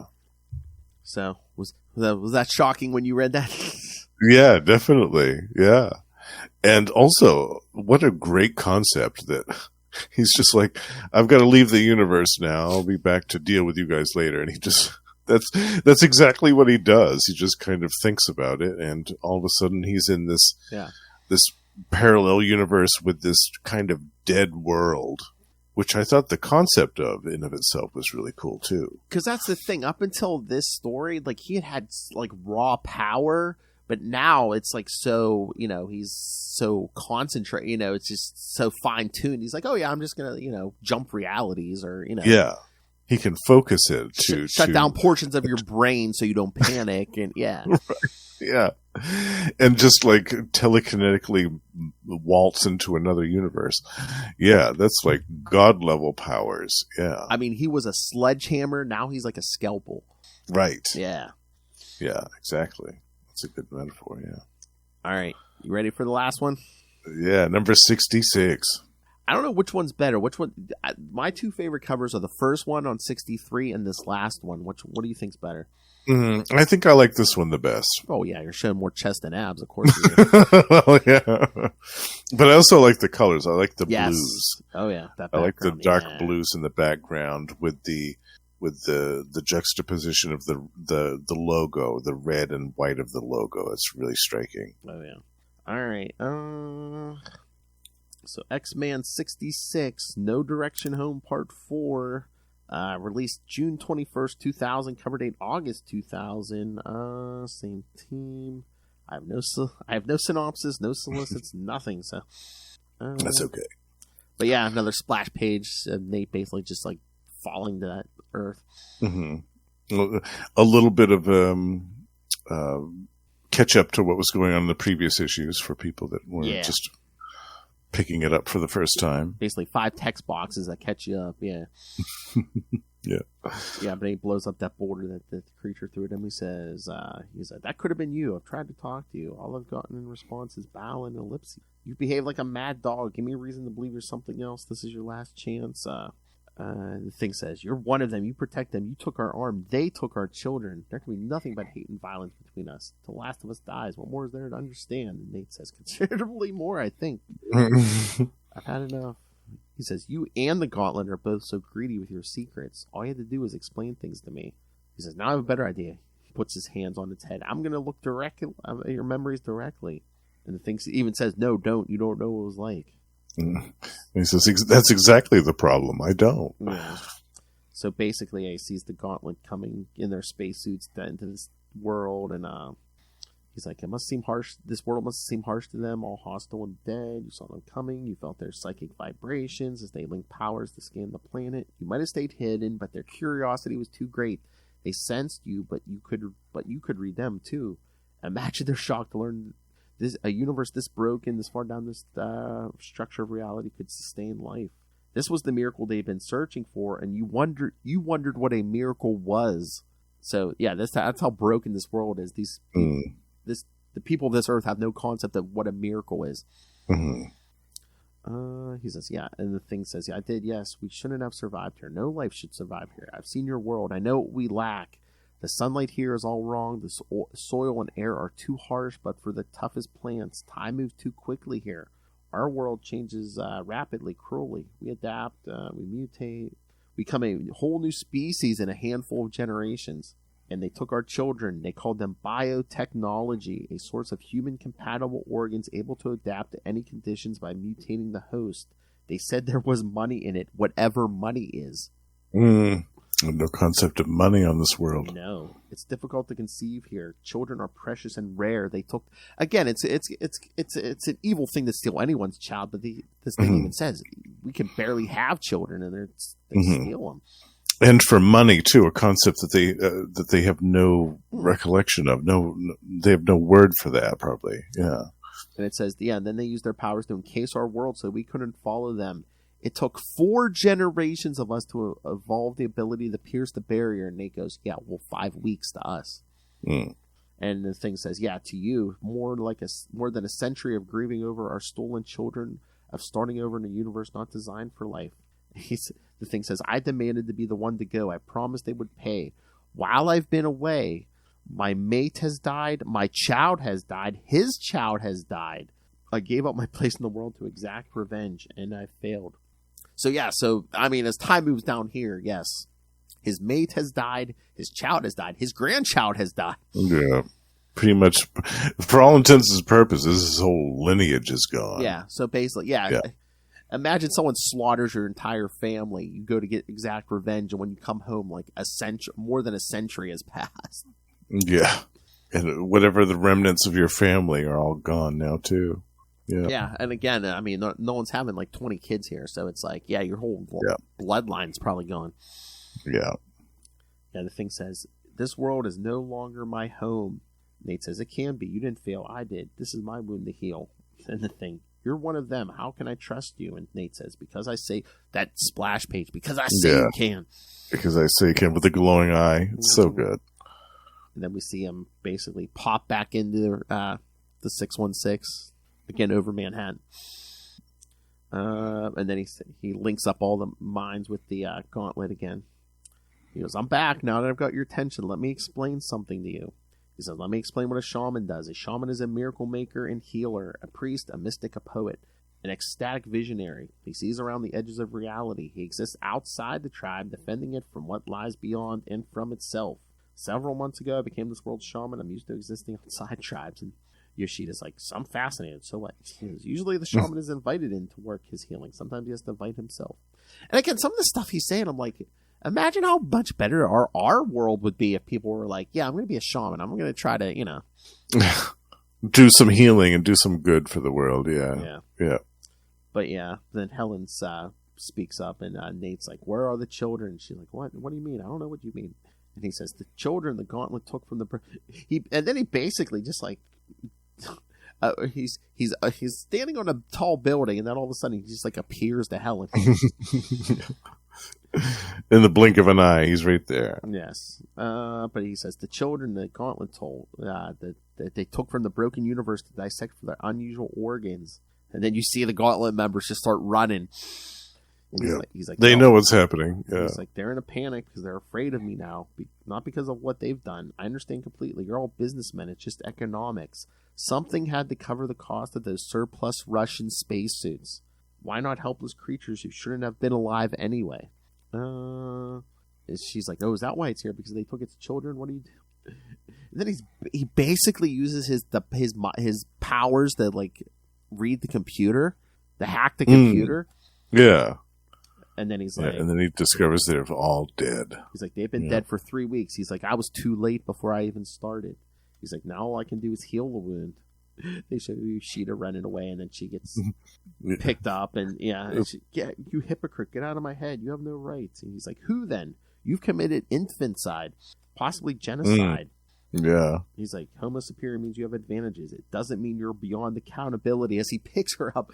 So was that shocking when you read that? Yeah, definitely. Yeah. And also, what a great concept that he's just like, I've got to leave the universe now. I'll be back to deal with you guys later. And he just... That's exactly what he does. He just kind of thinks about it, and all of a sudden he's in this parallel universe with this kind of dead world, which I thought the concept of in of itself was really cool too. Because that's the thing. Up until this story, like he had like raw power, but now it's like so he's so concentrated. It's just so fine tuned. He's like, oh yeah, I'm just gonna jump realities or yeah. He can focus it to shut down portions of your brain so you don't panic, and yeah, right. Yeah, and just like telekinetically waltz into another universe. Yeah, that's like god level powers. Yeah, I mean, he was a sledgehammer. Now he's like a scalpel. Right. Yeah. Yeah. Exactly. That's a good metaphor. Yeah. All right, you ready for the last one? Yeah, number 66. I don't know which one's better. Which one? My two favorite covers are the first one on 63 and this last one. What do you think's better? I think I like this one the best. Oh yeah, you're showing more chest and abs, of course. Well, yeah, but I also like the colors. I like the blues. Oh yeah, I like the dark blues in the background with the juxtaposition of the logo, the red and white of the logo. It's really striking. Oh yeah. All right. So X-Man 66, No Direction Home Part 4, released June 21st, 2000, cover date August 2000, same team. I have no synopsis, no solicits, nothing, so... That's okay. But yeah, another splash page, Nate basically just like falling to that earth. Mm-hmm. A little bit of catch up to what was going on in the previous issues for people that were just picking it up for the first time. Basically 5 text boxes that catch you up, yeah. Yeah. Yeah, but he blows up that boulder that the creature threw at him. He says, that could have been you. I've tried to talk to you. All I've gotten in response is bow and ellipses. You behave like a mad dog. Give me a reason to believe you're something else. This is your last chance. The thing says, you're one of them. You protect them. You took our arm. They took our children. There can be nothing but hate and violence between us. The last of us dies. What more is there to understand? And Nate says, considerably more, I think. I've had enough. He says, you and the Gauntlet are both so greedy with your secrets. All you had to do was explain things to me. He says, now I have a better idea. He puts his hands on its head. I'm going to look directly at your memories directly. And the thing even says, no, don't. You don't know what it was like. He says, that's exactly the problem. I don't. Yeah. So basically, he sees the Gauntlet coming in their spacesuits into this world, and he's like, it must seem harsh. This world must seem harsh to them, all hostile and dead. You saw them coming. You felt their psychic vibrations as they linked powers to scan the planet. You might have stayed hidden, but their curiosity was too great. They sensed you, but you could read them too. Imagine their shock to learn a universe this broken, this far down this structure of reality could sustain life. This was the miracle they'd been searching for, and you wondered what a miracle was. So yeah, that's how broken this world is. The people of this earth have no concept of what a miracle is. Mm-hmm. He says, yeah, and the thing says, yeah, I did, yes, we shouldn't have survived here. No life should survive here. I've seen your world. I know what we lack. The sunlight here is all wrong. The soil and air are too harsh, but for the toughest plants, time moves too quickly here. Our world changes rapidly, cruelly. We adapt, we mutate, we become a whole new species in a handful of generations. And they took our children. They called them biotechnology, a source of human-compatible organs able to adapt to any conditions by mutating the host. They said there was money in it, whatever money is. No concept of money on this world. No, it's difficult to conceive here. Children are precious and rare. They took again. It's an evil thing to steal anyone's child, but this thing even says we can barely have children, and they steal them. And for money too, a concept that they have no recollection of. No, they have no word for that. Probably, yeah. And it says, yeah. And then they used their powers to encase our world so we couldn't follow them. It took 4 generations of us to evolve the ability to pierce the barrier. And Nate goes, yeah, well, 5 weeks to us. And the thing says, yeah, to you, more than a century of grieving over our stolen children, of starting over in a universe not designed for life. The thing says, I demanded to be the one to go. I promised they would pay. While I've been away, my mate has died. My child has died. His child has died. I gave up my place in the world to exact revenge, and I failed. So I mean, as time moves down here, yes, his mate has died, his child has died, his grandchild has died. Yeah, pretty much, for all intents and purposes, his whole lineage is gone. Yeah, so basically, yeah. Imagine someone slaughters your entire family. You go to get exact revenge, and when you come home, like more than a century has passed. Yeah, and whatever the remnants of your family are all gone now too. Yeah, and again, I mean, no one's having like 20 kids here, so it's like, yeah, your whole bloodline's probably gone. Yeah. Yeah, the thing says, this world is no longer my home. Nate says, it can be. You didn't fail. I did. This is my wound to heal. And the thing, you're one of them. How can I trust you? And Nate says, because I say, that splash page, because I say you can. Because I say you can with a glowing eye. It's so good. And then we see him basically pop back into the 616. Again, over Manhattan. And then he links up all the minds with the Gauntlet again. He goes, I'm back now that I've got your attention. Let me explain something to you. He says, let me explain what a shaman does. A shaman is a miracle maker and healer, a priest, a mystic, a poet, an ecstatic visionary. He sees around the edges of reality. He exists outside the tribe, defending it from what lies beyond and from itself. Several months ago, I became this world's shaman. I'm used to existing outside tribes, and Yoshida's like, so I'm fascinated. So what? Usually the shaman is invited in to work his healing. Sometimes he has to invite himself. And again, some of the stuff he's saying, I'm like, imagine how much better our world would be if people were like, yeah, I'm going to be a shaman. I'm going to try to, do some healing and do some good for the world. Yeah. But yeah, then Helen speaks up, and Nate's like, where are the children? And she's like, what do you mean? I don't know what you mean. And he says, the children the gauntlet took from the... And then he basically just like... he's standing on a tall building, and then all of a sudden he just like appears to Helen. In the blink of an eye, he's right there. Yes. But he says, the children the gauntlet told that they took from the broken universe to dissect for their unusual organs. And then you see the gauntlet members just start running. He's like, they know what's happening. Yeah. He's like, they're in a panic because they're afraid of me now. Not because of what they've done. I understand completely. You're all businessmen. It's just economics. Something had to cover the cost of those surplus Russian spacesuits. Why not helpless creatures who shouldn't have been alive anyway? She's like, oh, is that why it's here? Because they took its children? What do you do? And then he basically uses his powers to like read the computer, to hack the computer. Yeah. And then he's like... and then he discovers they're all dead. He's like, they've been dead for 3 weeks. He's like, I was too late before I even started. He's like, now all I can do is heal the wound. They show Yoshida running away, and then she gets picked up. And you hypocrite, get out of my head. You have no rights. And he's like, who then? You've committed infanticide, possibly genocide. Yeah. He's like, Homo superior means you have advantages. It doesn't mean you're beyond accountability. As he picks her up,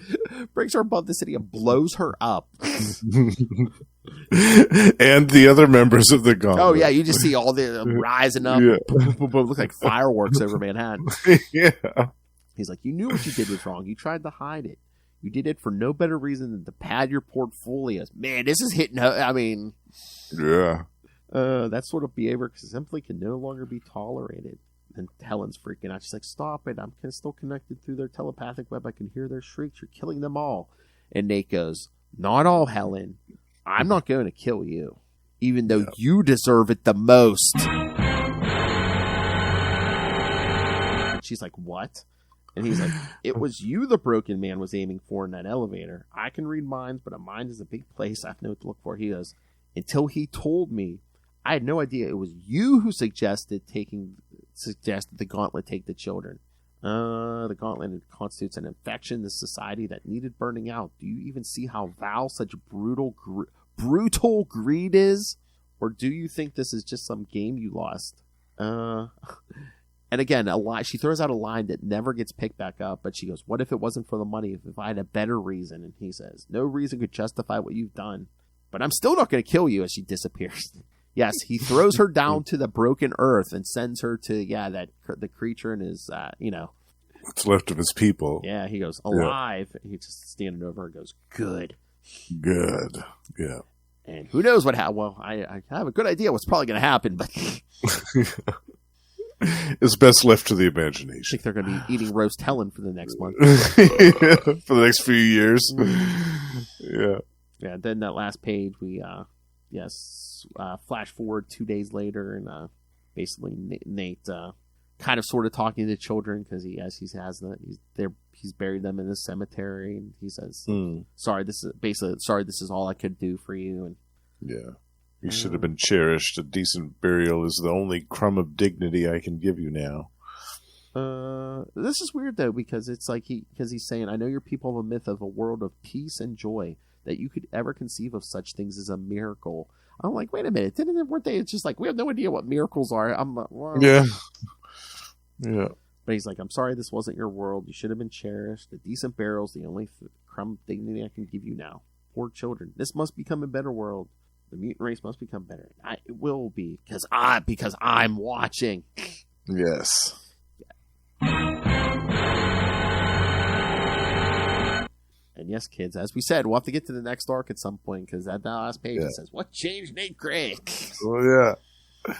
brings her above the city, and blows her up. And the other members of the gauntlet. Oh, yeah. You just see all the rising up. Look like fireworks over Manhattan. Yeah. He's like, you knew what you did was wrong. You tried to hide it. You did it for no better reason than to pad your portfolios. Man, this is hitting. I mean. Yeah. That sort of behavior simply can no longer be tolerated. And Helen's freaking out. She's like, stop it. I'm still connected through their telepathic web. I can hear their shrieks. You're killing them all. And Nate goes, not all, Helen. I'm not going to kill you, even though you deserve it the most. And she's like, what? And he's like, it was you the broken man was aiming for in that elevator. I can read minds, but a mind is a big place. I have no to look for. He goes, until he told me, I had no idea it was you who suggested the gauntlet take the children. The gauntlet constitutes an infection in the society that needed burning out. Do you even see how vile such brutal greed is? Or do you think this is just some game you lost? And again, she throws out a line that never gets picked back up, but she goes, what if it wasn't for the money? If I had a better reason? And he says, no reason could justify what you've done. But I'm still not going to kill you, as she disappears. Yes, he throws her down to the broken earth and sends her to, the creature and his, what's left of his people. Yeah, he goes, alive. Yeah. He's just standing over her and goes, good. Good. Yeah. And who knows what happened. Well, I have a good idea what's probably going to happen, but... It's best left to the imagination. I think they're going to be eating roast Helen for the next month. For the next few years. Yeah. Yeah, then that last page, we, flash forward 2 days later, and basically Nate kind of sort of talking to the children because he's buried them in the cemetery, and he says, sorry, this is all I could do for you. And yeah. You should have been cherished. A decent burial is the only crumb of dignity I can give you now. This is weird, though, because it's like he's saying, I know your people have a myth of a world of peace and joy. That you could ever conceive of such things as a miracle. I'm like, wait a minute, weren't they? It's just like, we have no idea what miracles are. I'm like, well. Yeah. But he's like, I'm sorry this wasn't your world. You should have been cherished. A decent burial's the only crumb of dignity I can give you now. Poor children. This must become a better world. The mutant race must become better. It will be, because I'm watching. Yes. And yes, kids, as we said, we'll have to get to the next arc at some point, because at that last page it says, what changed Nate Gray? Oh, yeah.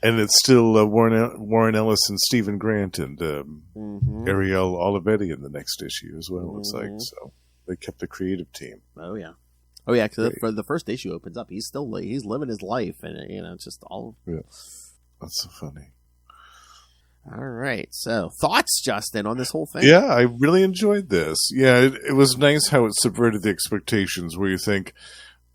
And it's still Warren Ellis and Stephen Grant and Ariel Olivetti in the next issue as well, looks like. So they kept the creative team. Oh, yeah. Oh, yeah, because the first issue opens up. He's living his life, and, it's just all... Yeah. That's so funny. All right. So, thoughts, Justin, on this whole thing? Yeah, I really enjoyed this. Yeah, it was nice how it subverted the expectations where you think,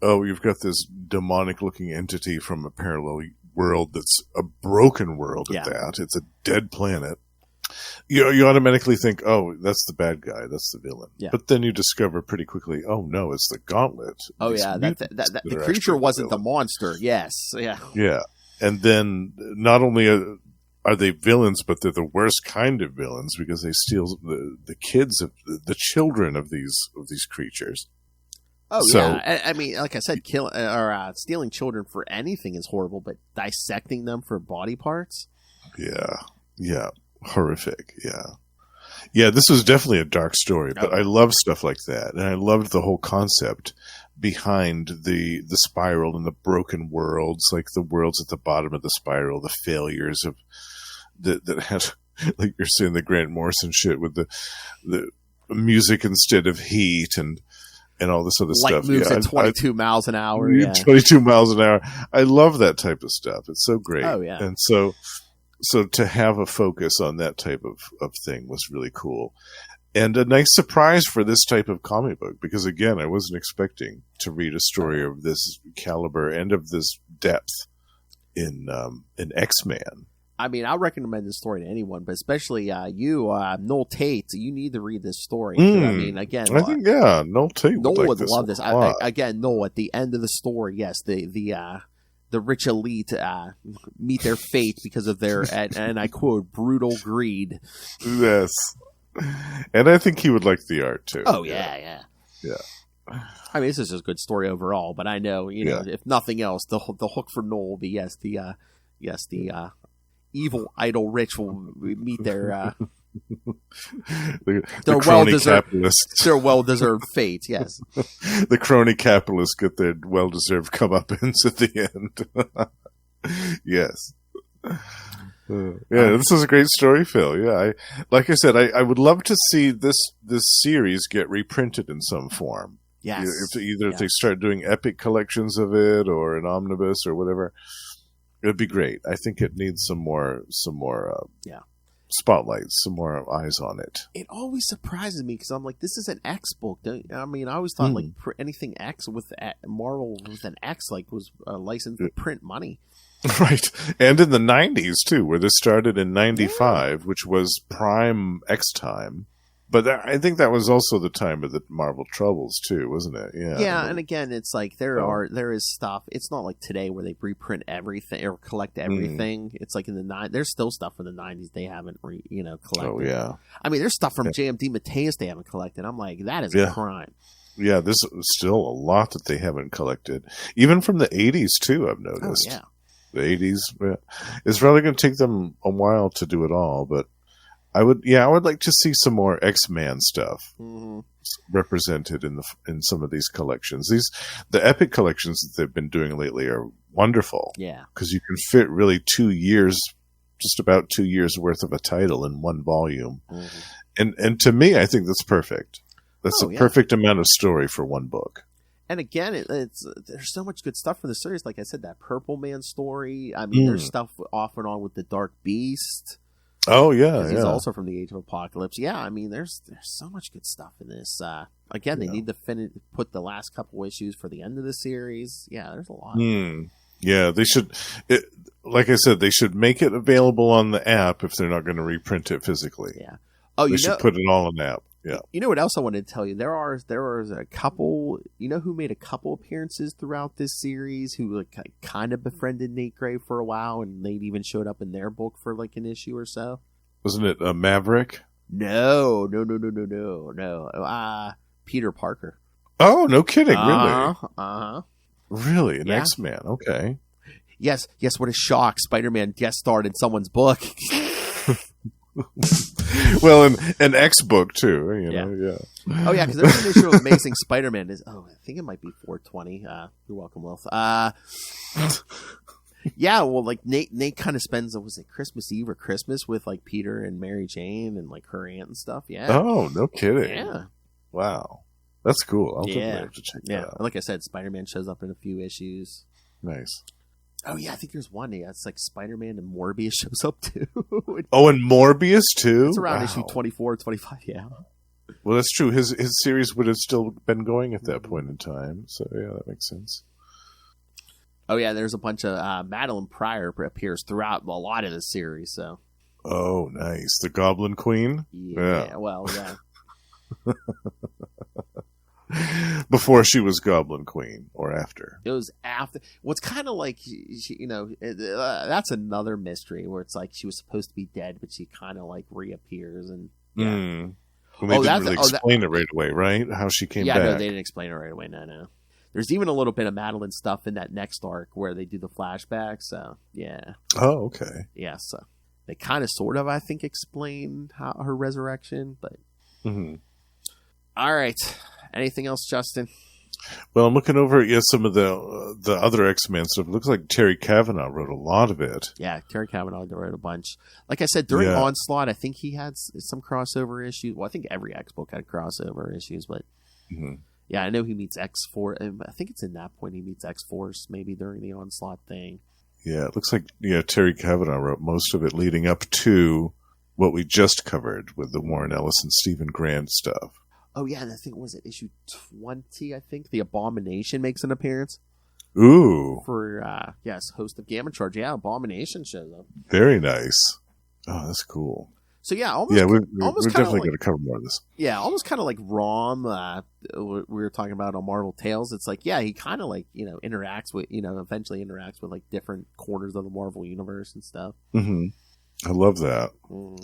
oh, you've got this demonic-looking entity from a parallel world that's a broken world at that. It's a dead planet. You automatically think, oh, that's the bad guy, that's the villain. Yeah. But then you discover pretty quickly, oh, no, it's the Gauntlet. Oh, yeah, the creature wasn't the monster. Yes, yeah. Yeah, and then not only are they villains, but they're the worst kind of villains because they steal the kids of the children of these creatures. Oh, so, yeah. I mean, like I said, stealing children for anything is horrible, but dissecting them for body parts? Yeah. Horrific, yeah. This was definitely a dark story, but I love stuff like that, and I loved the whole concept behind the spiral and the broken worlds, like the worlds at the bottom of the spiral, the failures of that had, like you're saying, the Grant Morrison shit with the music instead of heat and all this other Light stuff. Moves at 22 miles an hour. 22 miles an hour. I love that type of stuff. It's so great. Oh yeah, and so to have a focus on that type of thing was really cool. And a nice surprise for this type of comic book, because again, I wasn't expecting to read a story of this caliber and of this depth in X-Man. I mean, I recommend this story to anyone, but especially you, Noel Tate. You need to read this story. I mean, again, I think Noel Tate would love this. Again, Noel, at the end of the story, yes, the rich elite meet their fate because of their, and I quote, brutal greed. Yes. And I think he would like the art, too. Oh, yeah. I mean, this is a good story overall, but I know, if nothing else, the hook for Noel will be, the evil idle rich will meet their the crony capitalists. Their well-deserved fate, yes. The crony capitalists get their well-deserved comeuppance at the end. Yes. This is a great story, Phil. Yeah, like I said, I would love to see this series get reprinted in some form. Yes. If they start doing epic collections of it or an omnibus or whatever, it'd be great. I think it needs some more spotlights, some more eyes on it. It always surprises me because I'm like, this is an X book. I mean, I always thought like anything X with Marvel with an X was licensed to print money. Right. And in the 90s too, where this started in 95, which was prime X time. But I think that was also the time of the Marvel Troubles too, wasn't it? Yeah. Yeah, and again, it's like there is stuff. It's not like today where they reprint everything or collect everything. It's like in the there's still stuff from the 90s they haven't collected. Oh yeah. I mean, there's stuff from JMD Mateus they haven't collected. I'm like, that is a crime. Yeah, there's still a lot that they haven't collected, even from the 80s too. I've noticed. Oh yeah. The 80s. It's probably going to take them a while to do it all, but I would like to see some more X-Man stuff represented in some of these collections. The epic collections that they've been doing lately are wonderful. Yeah, because you can fit really 2 years, just about 2 years worth of a title in one volume, and to me, I think that's perfect. That's a perfect amount of story for one book. And again, there's so much good stuff for the series. Like I said, that Purple Man story. I mean, there's stuff off and on with the Dark Beast. Oh yeah, he's also from the Age of Apocalypse. Yeah, I mean, there's so much good stuff in this. Again, they need to put the last couple issues for the end of the series. Yeah, there's a lot. Yeah, they should. Like I said, they should make it available on the app if they're not going to reprint it physically. Yeah. They should put it all on the app. Yeah. You know what else I wanted to tell you? There was a couple. You know who made a couple appearances throughout this series? Who kind of befriended Nate Gray for a while, and Nate even showed up in their book for like an issue or so. Wasn't it Maverick? No. Peter Parker. Oh, no kidding! Really? Really, an X-Man? Okay. Yes. What a shock! Spider-Man guest starred in someone's book. Well, an X book too, Yeah. Oh yeah, because there's an issue of Amazing Spider-Man. I think it might be 420. You're welcome, Wilf. Yeah, well, like Nate kind of spends, was it Christmas Eve or Christmas with like Peter and Mary Jane and like her aunt and stuff. Yeah. Oh, no kidding. Yeah. Wow, that's cool. I'll definitely have to check that out. Like I said, Spider-Man shows up in a few issues. Nice. Oh, yeah, I think there's one. Yeah, it's like Spider-Man and Morbius shows up, too. Oh, and Morbius, too? It's around issue 24, 25, yeah. Well, that's true. His series would have still been going at that point in time. So, yeah, that makes sense. Oh, yeah, there's a bunch of... Madeline Pryor appears throughout a lot of the series, so... Oh, nice. The Goblin Queen? Yeah. Well, yeah. Before she was Goblin Queen, or after? It was after. What's kind of like, that's another mystery where it's like she was supposed to be dead, but she kind of like reappears and. Yeah. Well, they didn't really explain it right away, right? How she came back. Yeah, no, they didn't explain it right away. No. There's even a little bit of Madeline stuff in that next arc where they do the flashback. So yeah. Oh, okay. Yeah, so they kind of, sort of, I think, explain her resurrection, but. Mm-hmm. All right. Anything else, Justin? Well, I'm looking over at some of the other X-Men stuff. It looks like Terry Kavanagh wrote a lot of it. Yeah, Terry Kavanagh wrote a bunch. Like I said, during Onslaught, I think he had some crossover issues. Well, I think every X-book had crossover issues, but yeah, I know he meets X-Force. I think it's in that point he meets X-Force maybe during the Onslaught thing. Yeah, it looks like Terry Kavanagh wrote most of it leading up to what we just covered with the Warren Ellis and Stephen Grant stuff. Oh, yeah, and I think, was it issue 20, I think? The Abomination makes an appearance. Ooh. For, host of Gamma Charge. Yeah, Abomination shows up. Very nice. Oh, that's cool. So, yeah, we're definitely going to cover more of this. Yeah, almost kind of like Rom, we were talking about on Marvel Tales. It's like, yeah, he kind of like, interacts with, eventually interacts with like different corners of the Marvel Universe and stuff. Mm-hmm. I love that.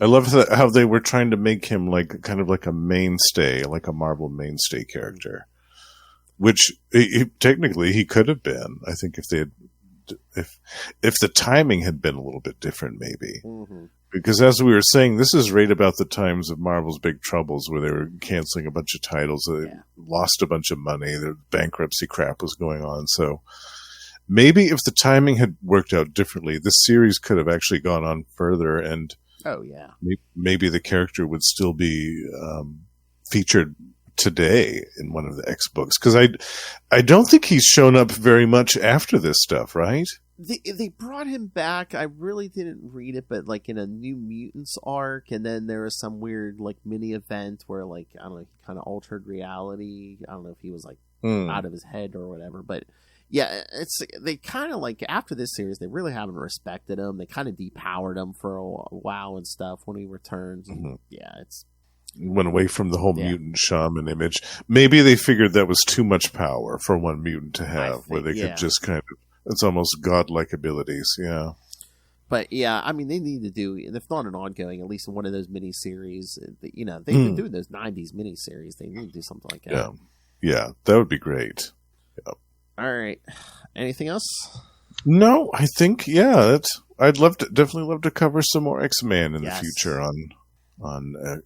I love how they were trying to make him like kind of like a mainstay, like a Marvel mainstay character, which technically he could have been. I think if the timing had been a little bit different, maybe. Mm-hmm. Because as we were saying, this is right about the times of Marvel's big troubles where they were canceling a bunch of titles, they lost a bunch of money, the bankruptcy crap was going on, so. Maybe if the timing had worked out differently, this series could have actually gone on further, and maybe the character would still be featured today in one of the X books. Because I don't think he's shown up very much after this stuff, right? They brought him back. I really didn't read it, but like in a New Mutants arc, and then there was some weird like mini event where like I don't know, he kind of altered reality. I don't know if he was like out of his head or whatever, but. Yeah, they kind of like after this series, they really haven't respected him. They kind of depowered him for a while and stuff when he returns. Mm-hmm. Yeah, went away from the whole mutant shaman image. Maybe they figured that was too much power for one mutant to have, where they could just kind of it's almost godlike abilities. Yeah, but yeah, I mean, they need to do if not an ongoing, at least one of those miniseries. They've been doing those '90s miniseries. They need to do something like that. Yeah, that would be great. Yeah. All right. Anything else? No, I think I'd definitely love to cover some more X-Men in the future on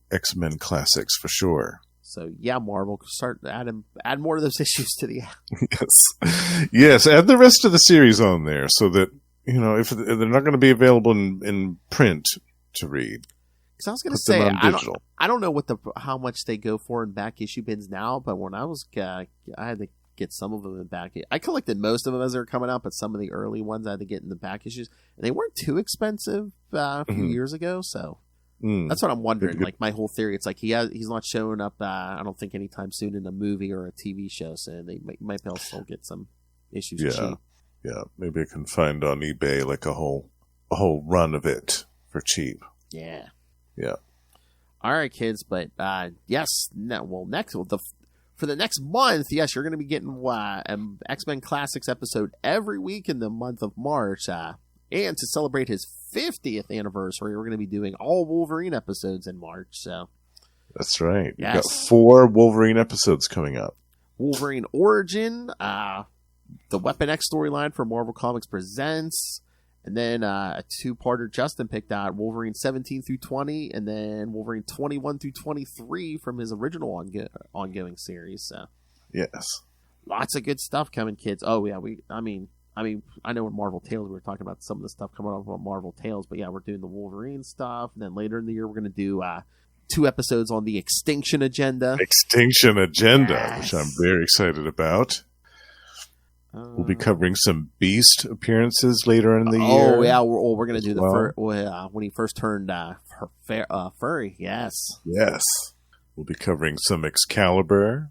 X-Men classics for sure. So Marvel start add more of those issues to the yes, add the rest of the series on there so that if they're not going to be available in print to read. Because I was going to say I don't know how much they go for in back issue bins now, but when I was I had to get some of them in back. I collected most of them as they were coming out, but some of the early ones I had to get in the back issues, and they weren't too expensive a few years ago. So that's what I'm wondering. Like my whole theory, it's like he's not showing up. I don't think anytime soon in a movie or a TV show, so they might be able to still get some issues cheap. Yeah, maybe I can find on eBay like a whole run of it for cheap. Yeah. All right, kids, but for the next month, yes, you're going to be getting an X-Men Classics episode every week in the month of March. And to celebrate his 50th anniversary, we're going to be doing all Wolverine episodes in March. So that's right. Yes. You've got 4 Wolverine episodes coming up. Wolverine Origin, the Weapon X storyline for Marvel Comics Presents, and then a 2-parter Justin picked out, Wolverine 17 through 20, and then Wolverine 21 through 23 from his original ongoing series. So, yes, lots of good stuff coming, kids. Oh yeah, I know in Marvel Tales we were talking about some of the stuff coming up on Marvel Tales, but yeah, we're doing the Wolverine stuff, and then later in the year we're going to do 2 episodes on the Extinction Agenda. Yes. Which I'm very excited about. We'll be covering some Beast appearances later in the year. Oh, yeah. We're going to do the when he first turned furry. Yes. Yes. We'll be covering some Excalibur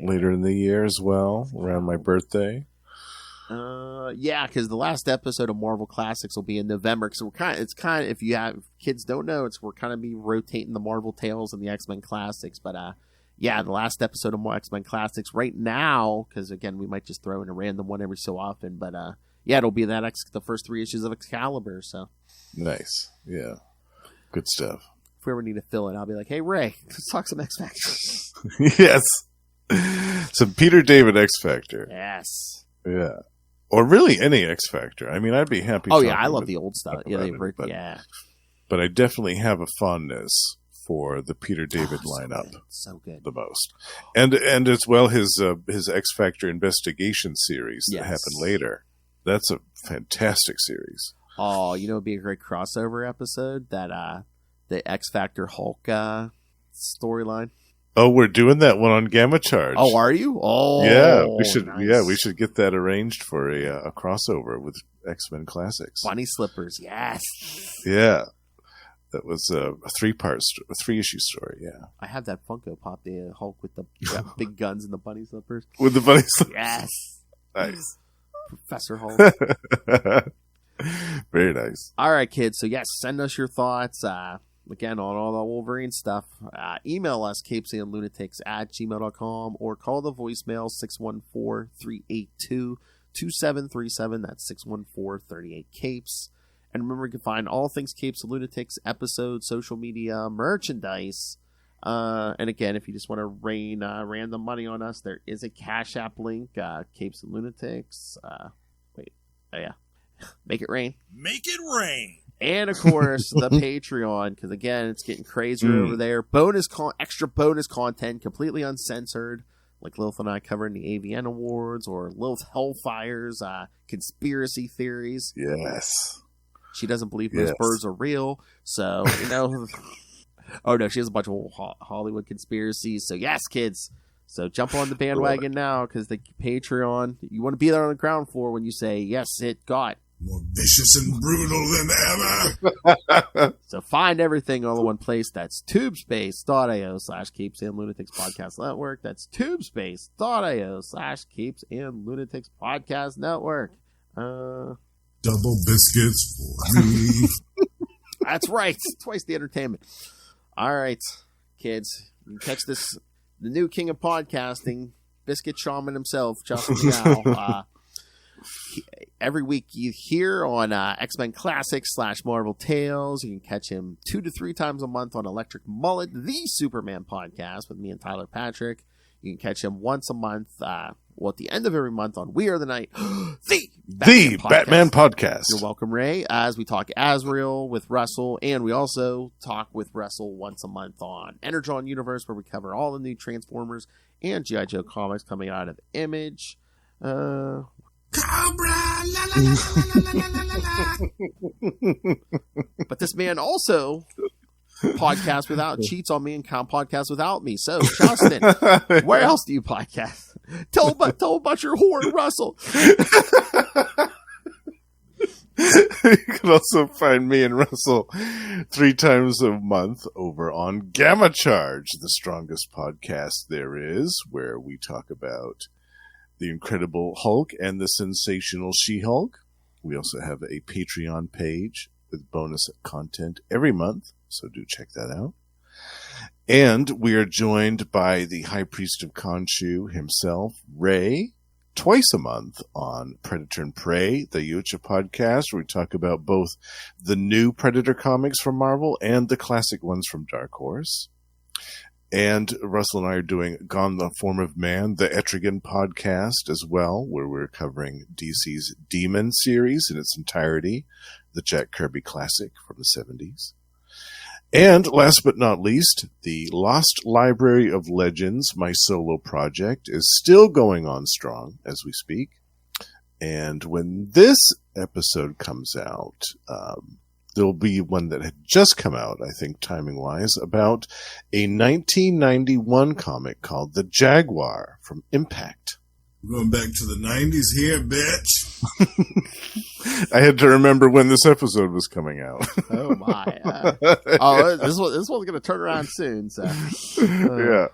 later in the year as well, around my birthday. Yeah, because the last episode of Marvel Classics will be in November. Because if you have kids don't know, we're kind of be rotating the Marvel Tales and the X-Men Classics. But yeah, the last episode of X-Men Classics right now, because again, we might just throw in a random one every so often. But yeah, it'll be the first 3 issues of Excalibur. So nice, yeah, good stuff. If we ever need to fill it, I'll be like, "Hey Ray, let's talk some X Factor." Yes, some Peter David X Factor. Yes, yeah, or really any X Factor. I mean, I'd be happy. Oh yeah, I love the old stuff. Yeah, but I definitely have a fondness for the Peter David lineup. So good. The most. And as well his X Factor investigation series that happened later. That's a fantastic series. Oh, it'd be a great crossover episode, that the X Factor Hulk storyline. Oh, we're doing that one on Gamma Charge. Oh, are you? Oh, yeah, we should. Nice. Yeah, we should get that arranged for a crossover with X-Men Classics. Bunny slippers, yes. Yeah. That was a 3-issue story, yeah. I have that Funko Pop, the Hulk with the big guns and the bunny slippers. With the bunny slippers? Yes. Nice. Professor Hulk. Very nice. All right, kids. So, yes, send us your thoughts, again, on all the Wolverine stuff. Email us, CapesandLunatics@gmail.com, or call the voicemail, 614-382-2737. That's 614-38-CAPES. And remember, you can find all things Capes and Lunatics, episodes, social media, merchandise. And again, if you just want to rain random money on us, there is a Cash App link, Capes and Lunatics. Yeah. Make it rain. Make it rain. And, of course, the Patreon, because, again, it's getting crazier over there. Extra bonus content, completely uncensored, like Lilith and I covering the AVN Awards, or Lilith Hellfire's conspiracy theories. Yes. She doesn't believe those birds are real, so, Oh, no, she has a bunch of Hollywood conspiracies. So, yes, kids. So, jump on the bandwagon now, because the Patreon, you want to be there on the ground floor when you say, yes, it got. More vicious and brutal than ever. So, find everything all in one place. That's tubespace.io/Capes and Lunatics Podcast Network. That's tubespace.io/Capes and Lunatics Podcast Network. Double biscuits for me. That's right. Twice the entertainment. All right, kids. You can catch the new king of podcasting, Biscuit Shaman himself, Justin Meow. Every week you hear on X-Men Classics /Marvel Tales. You can catch him 2 to 3 times a month on Electric Mullet, the Superman podcast with me and Tyler Patrick. You can catch him once a month, at the end of every month on We Are the Night, the Batman podcast. You're welcome, Ray, as we talk Azrael with Russell, and we also talk with Russell once a month on Energon Universe, where we cover all the new Transformers and G.I. Joe comics coming out of Image. Cobra, la la la la la la la. But this man also podcasts without cheats on me and podcasts without me. So, Justin, where else do you podcast? Tell about your whore, Russell. You can also find me and Russell 3 times a month over on Gamma Charge, the strongest podcast there is, where we talk about the Incredible Hulk and the Sensational She-Hulk. We also have a Patreon page with bonus content every month, so do check that out. And we are joined by the High Priest of Khonshu himself, Ray, twice a month on Predator and Prey, the Yocha podcast, where we talk about both the new Predator comics from Marvel and the classic ones from Dark Horse. And Russell and I are doing Gone the Form of Man, the Etrigan podcast as well, where we're covering DC's Demon series in its entirety, the Jack Kirby classic from the 70s. And last but not least, the Lost Library of Legends, my solo project, is still going on strong as we speak. And when this episode comes out, there'll be one that had just come out, I think, timing-wise, about a 1991 comic called The Jaguar from Impact. We're going back to the 90s here, bitch. I had to remember when this episode was coming out. Oh my! This one's going to turn around soon. So Yeah.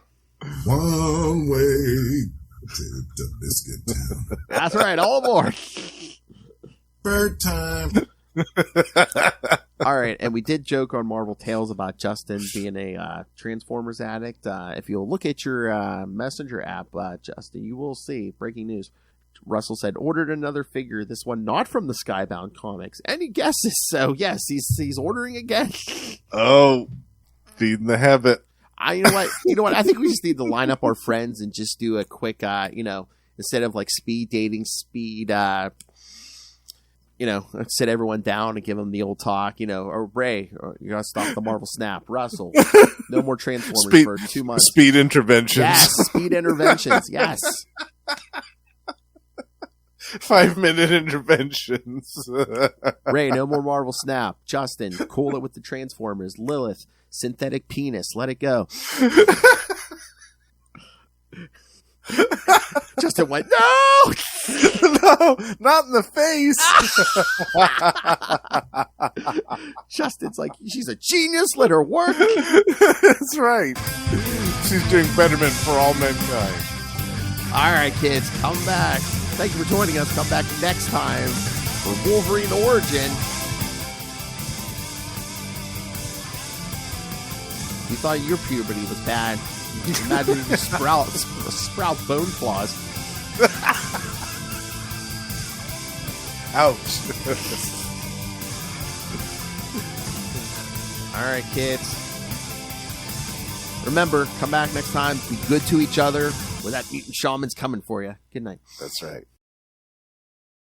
One way to the biscuit town. that's right. All aboard. Bird time. All right, and we did joke on Marvel Tales about Justin being a Transformers addict. If you'll look at your Messenger app, Justin, you will see breaking news. Russell said, ordered another figure, this one not from the Skybound comics. Any guesses? So, yes, he's ordering again. Oh, feeding the habit. You know what? I think we just need to line up our friends and just do a quick, instead of like speed dating, sit everyone down and give them the old talk, or Ray, you got to stop the Marvel snap. Russell, no more Transformers for 2 months. Speed interventions. Yes, speed interventions. Yes. 5-minute interventions. Ray, no more Marvel snap. Justin, cool it with the Transformers. Lilith, synthetic penis. Let it go. Justin went, no! No, not in the face. Justin's like, she's a genius. Let her work. That's right. She's doing betterment for all mankind. All right, kids, come back. Thank you for joining us. Come back next time for Wolverine Origin. You thought your puberty was bad. You imagine you sprout bone claws. Ouch. All right, kids. Remember, come back next time. Be good to each other, or that mutant shaman's coming for you. Good night. That's right.